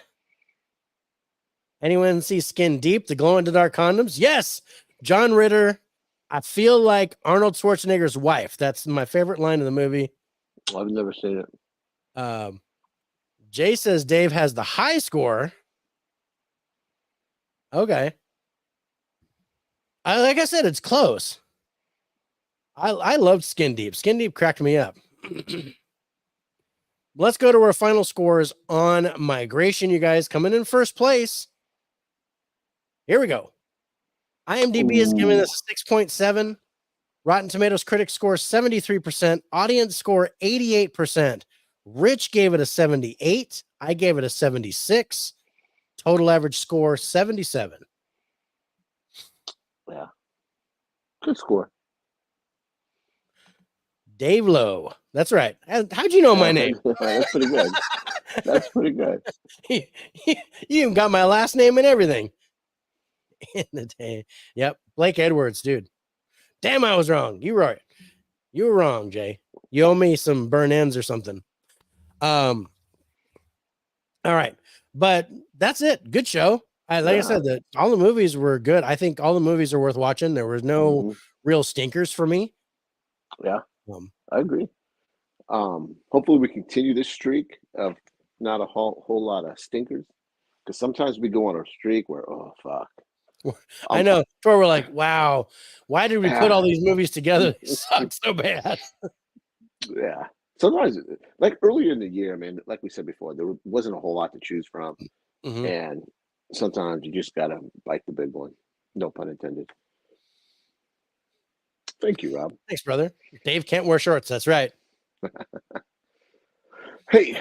Anyone see Skin Deep, the glow in the dark condoms? Yes. John Ritter. I feel like Arnold Schwarzenegger's wife. That's my favorite line of the movie. I've never seen it. Jay says Dave has the high score. Okay. Like I said, it's close. I loved Skin Deep. Skin Deep cracked me up. Let's go to our final scores on migration, you guys. Coming in first place. Here we go. IMDb is giving us 6.7. Rotten Tomatoes critics score 73%. Audience score 88%. Rich gave it a 78. I gave it a 76. Total average score 77. Yeah. Good score. Dave Lowe. That's right. How'd you know my name? That's pretty good. That's pretty good. You even got my last name and everything. In the day. Yep. Blake Edwards, dude. Damn, I was wrong. You were right. You were wrong, Jay. You owe me some burn ends or something. All right. But that's it. Good show. I said, that all the movies were good. I think all the movies are worth watching. There was no real stinkers for me. Yeah. I agree. Hopefully we continue this streak of not a whole lot of stinkers. Because sometimes we go on a streak where, oh fuck. I know. Where we're like, wow, why did we put all these movies together? They suck so bad. Yeah. Sometimes, like earlier in the year, man, like we said before, there wasn't a whole lot to choose from. And sometimes you just got to bite the big one. No pun intended. Thank you, Rob. Thanks, brother. Dave can't wear shorts. That's right. Hey,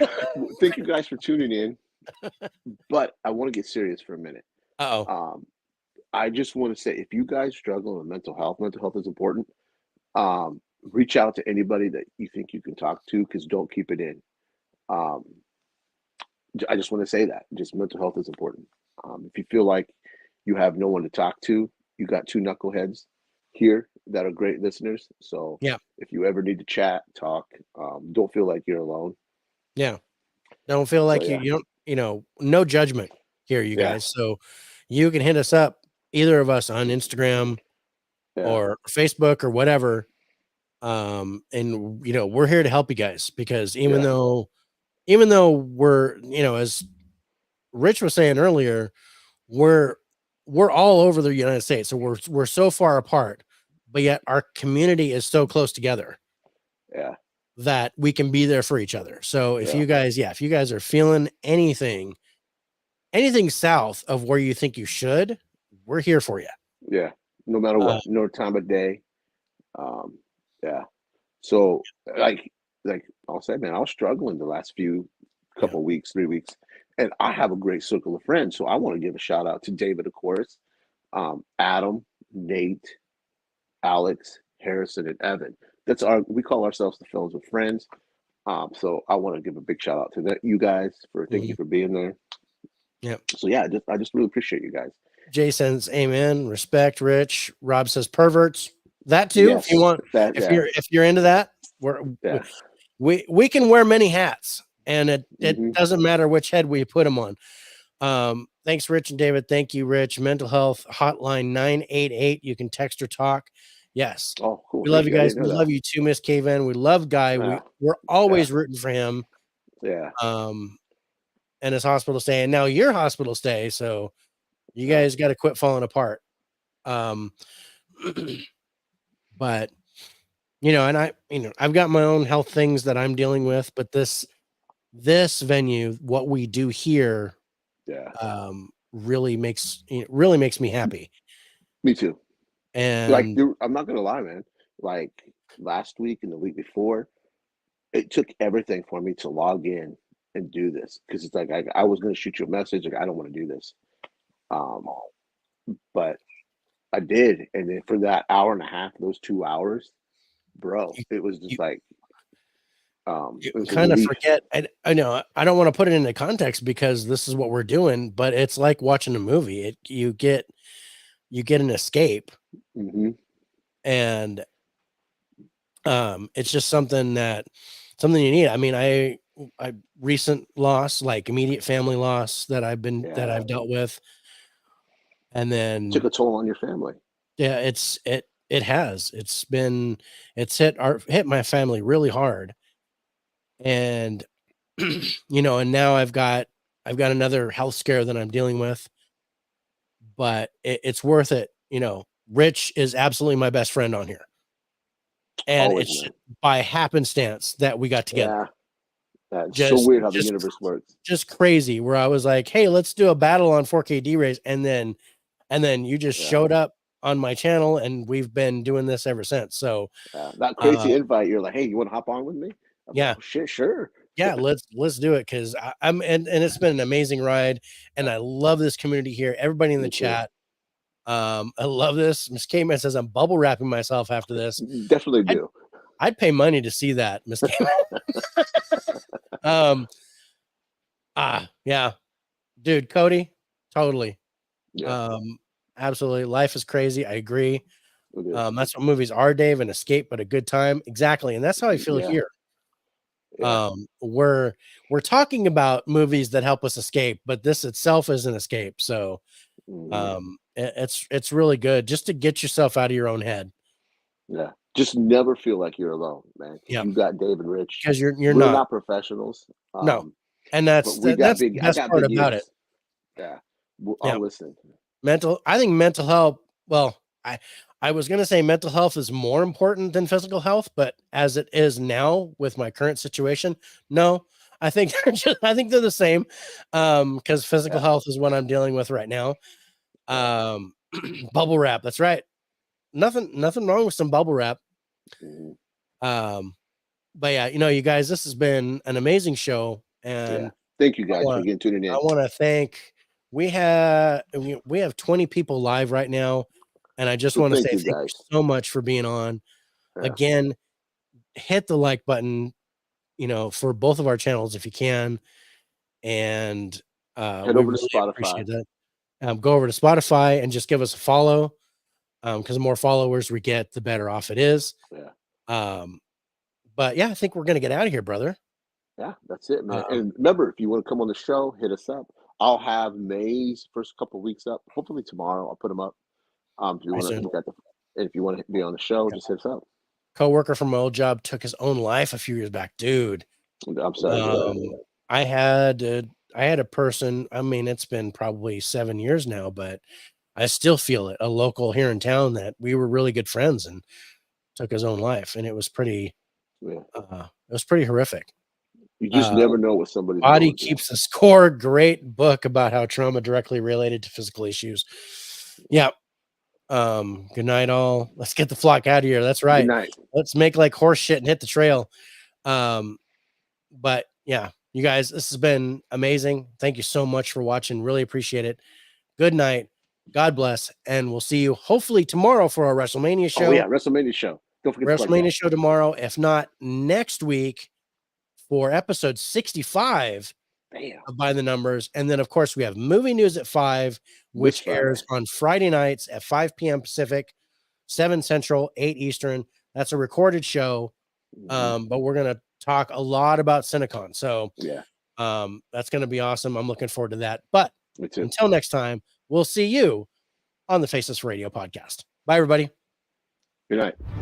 thank you guys for tuning in. But I want to get serious for a minute. I just want to say, if you guys struggle with mental health is important. Reach out to anybody that you think you can talk to, because don't keep it in. I just want to say that just mental health is important. If you feel like you have no one to talk to, you got two knuckleheads here that are great listeners. So yeah, if you ever need to chat, talk, don't feel like you're alone. Yeah. Don't feel like you don't, no judgment here, you guys. So you can hit us up, either of us, on Instagram or Facebook or whatever. And we're here to help you guys, because even though we're, as Rich was saying earlier, we're all over the United States. So we're so far apart, but yet our community is so close together. Yeah. That we can be there for each other. So if you guys, if you guys are feeling anything south of where you think you should, we're here for you. Yeah. No matter what, no time of day. Yeah. So like I'll say, man, I was struggling the last couple weeks, 3 weeks, and I have a great circle of friends. So I want to give a shout out to David, of course, Adam, Nate, Alex, Harrison, and Evan. We call ourselves the Films with Friends. So I want to give a big shout out to you guys thank you for being there. Yep. So yeah, I just really appreciate you guys. Jay says, "Amen, respect." Rich, Rob says, "Perverts." That too. If you Yes, want, that yeah, if you're into that, we're yeah. we can wear many hats, and it Hmm. doesn't matter which head we put them on. Thanks, Rich and David. Thank you, Rich. Mental health hotline 988. You can text or talk. Yes. Oh, cool. We love Thank you you. I guys. didn't We know that. love you too, Miss Caven. We love Guy. Yeah, We're yeah, always rooting for him. yeah, And his hospital stay, and now your hospital stay. So you yeah. guys got to quit falling apart. Um, but and I've got my own health things that I'm dealing with, but this venue, what we do here, Yeah. really makes me happy. Me too. Like, And I'm not gonna lie, man. Like last week and the week before, it took everything for me to log in and do this because it's like I was gonna shoot you a message like I don't want to do this, um, but I did, and then for that hour and a half, those 2 hours, bro, you, it was just you, like you it was a kind of relief. forget. I know I don't want to put it into context because this is what we're doing, but it's like watching a movie. You get an escape, Hmm. and it's just something you need. I mean, I recent loss, like immediate family loss that Yeah, I've dealt with, and took then a toll on your family. yeah, it's hit my family really hard, and and now I've got another health scare that I'm dealing with, but it's worth it. Rich is absolutely my best friend on here, and Always, it's man. by happenstance that we got together. Yeah, that's so Just weird how the just universe works. just crazy, where I was like, "Hey, let's do a battle on 4K D-Rays," and then you just Yeah, showed up on my channel, and we've been doing this ever since. So, that uh, crazy invite. You're like, hey, you want to hop on with me? I'm like, yeah, oh shit, sure. yeah, let's do it because I'm and it's been an amazing ride, and I love this community here. Everybody in the Me too. chat, I love this. Miss K Man says I'm bubble wrapping myself after this. Definitely I'd do. I'd pay money to see that, Miss K Man. um, yeah, dude, Cody, totally. Yeah, Um, absolutely. Life is crazy. I agree. it is. That's what movies are, Dave, an escape, but a good time. Exactly. And that's how I feel Yeah, here. yeah. We're talking about movies that help us escape, but this itself is an escape. So Hmm. it's really good just to get yourself out of your own head. Yeah. Just never feel like you're alone, man. Because Yep. you got Dave and Rich. Because you're We're not. not professionals, No. And but we got that's the big. I best got part big about it. ears. Yeah, Yeah. I'll listen. I think mental health, well, I was going to say mental health is more important than physical health, but as it is now with my current situation, no, I think I think they're the same. Cuz physical Yeah, health is what I'm dealing with right now. yeah. Um bubble wrap, that's right. Nothing wrong with some bubble wrap. Mhm. Um but yeah, you guys, this has been an amazing show, Yeah. and Thank you I guys for want getting tuning I in. want to thank we have 20 people live right now, and I just So want to say thank you thank you guys. so much for being on. Yeah. Again, hit the like button, for both of our channels if you can, and Head we over to really Spotify. appreciate that. Go over to Spotify and just give us a follow, because the more followers we get, the better off it is. Yeah. Um, but yeah, I think we're gonna get out of here, brother. Yeah, that's it, man. Um, And remember, if you want to come on the show, hit us up. I'll have May's first couple weeks up. Hopefully tomorrow I'll put them up. If you I want to soon. look at the, if you want to be on the show, just hit us up. Coworker from my old job took his own life a few years back, dude. I'm sorry to hear that. Um, I had a person. I mean, it's been probably 7 years now, but I still feel it. A local here in town that we were really good friends and took his own life, and Yeah. it was pretty horrific. You just Uh, never know what somebody's Body going through. Keeps the Score. Great book about how trauma directly related to physical issues. Yeah. Good night, all. Let's get the flock out of here. That's Good right. night. Let's make like horse shit and hit the trail. Um, but yeah, you guys, this has been amazing. Thank you so much for watching. Really appreciate it. Good night. God bless. And we'll see you hopefully tomorrow for our WrestleMania show. Oh yeah, WrestleMania show. Don't forget to plug WrestleMania that. show tomorrow. If not, next week for episode 65, Bam. By the Numbers. And then, of course, we have Movie News at 5, which airs on Friday nights at 5 p.m. Pacific, 7 Central, 8 Eastern. That's a recorded show. But we're going to talk a lot about Cinecon. So yeah, that's going to be awesome. I'm looking forward to that. But me too. until next time, we'll see you on the Faceless Radio podcast. Bye, everybody. Good night.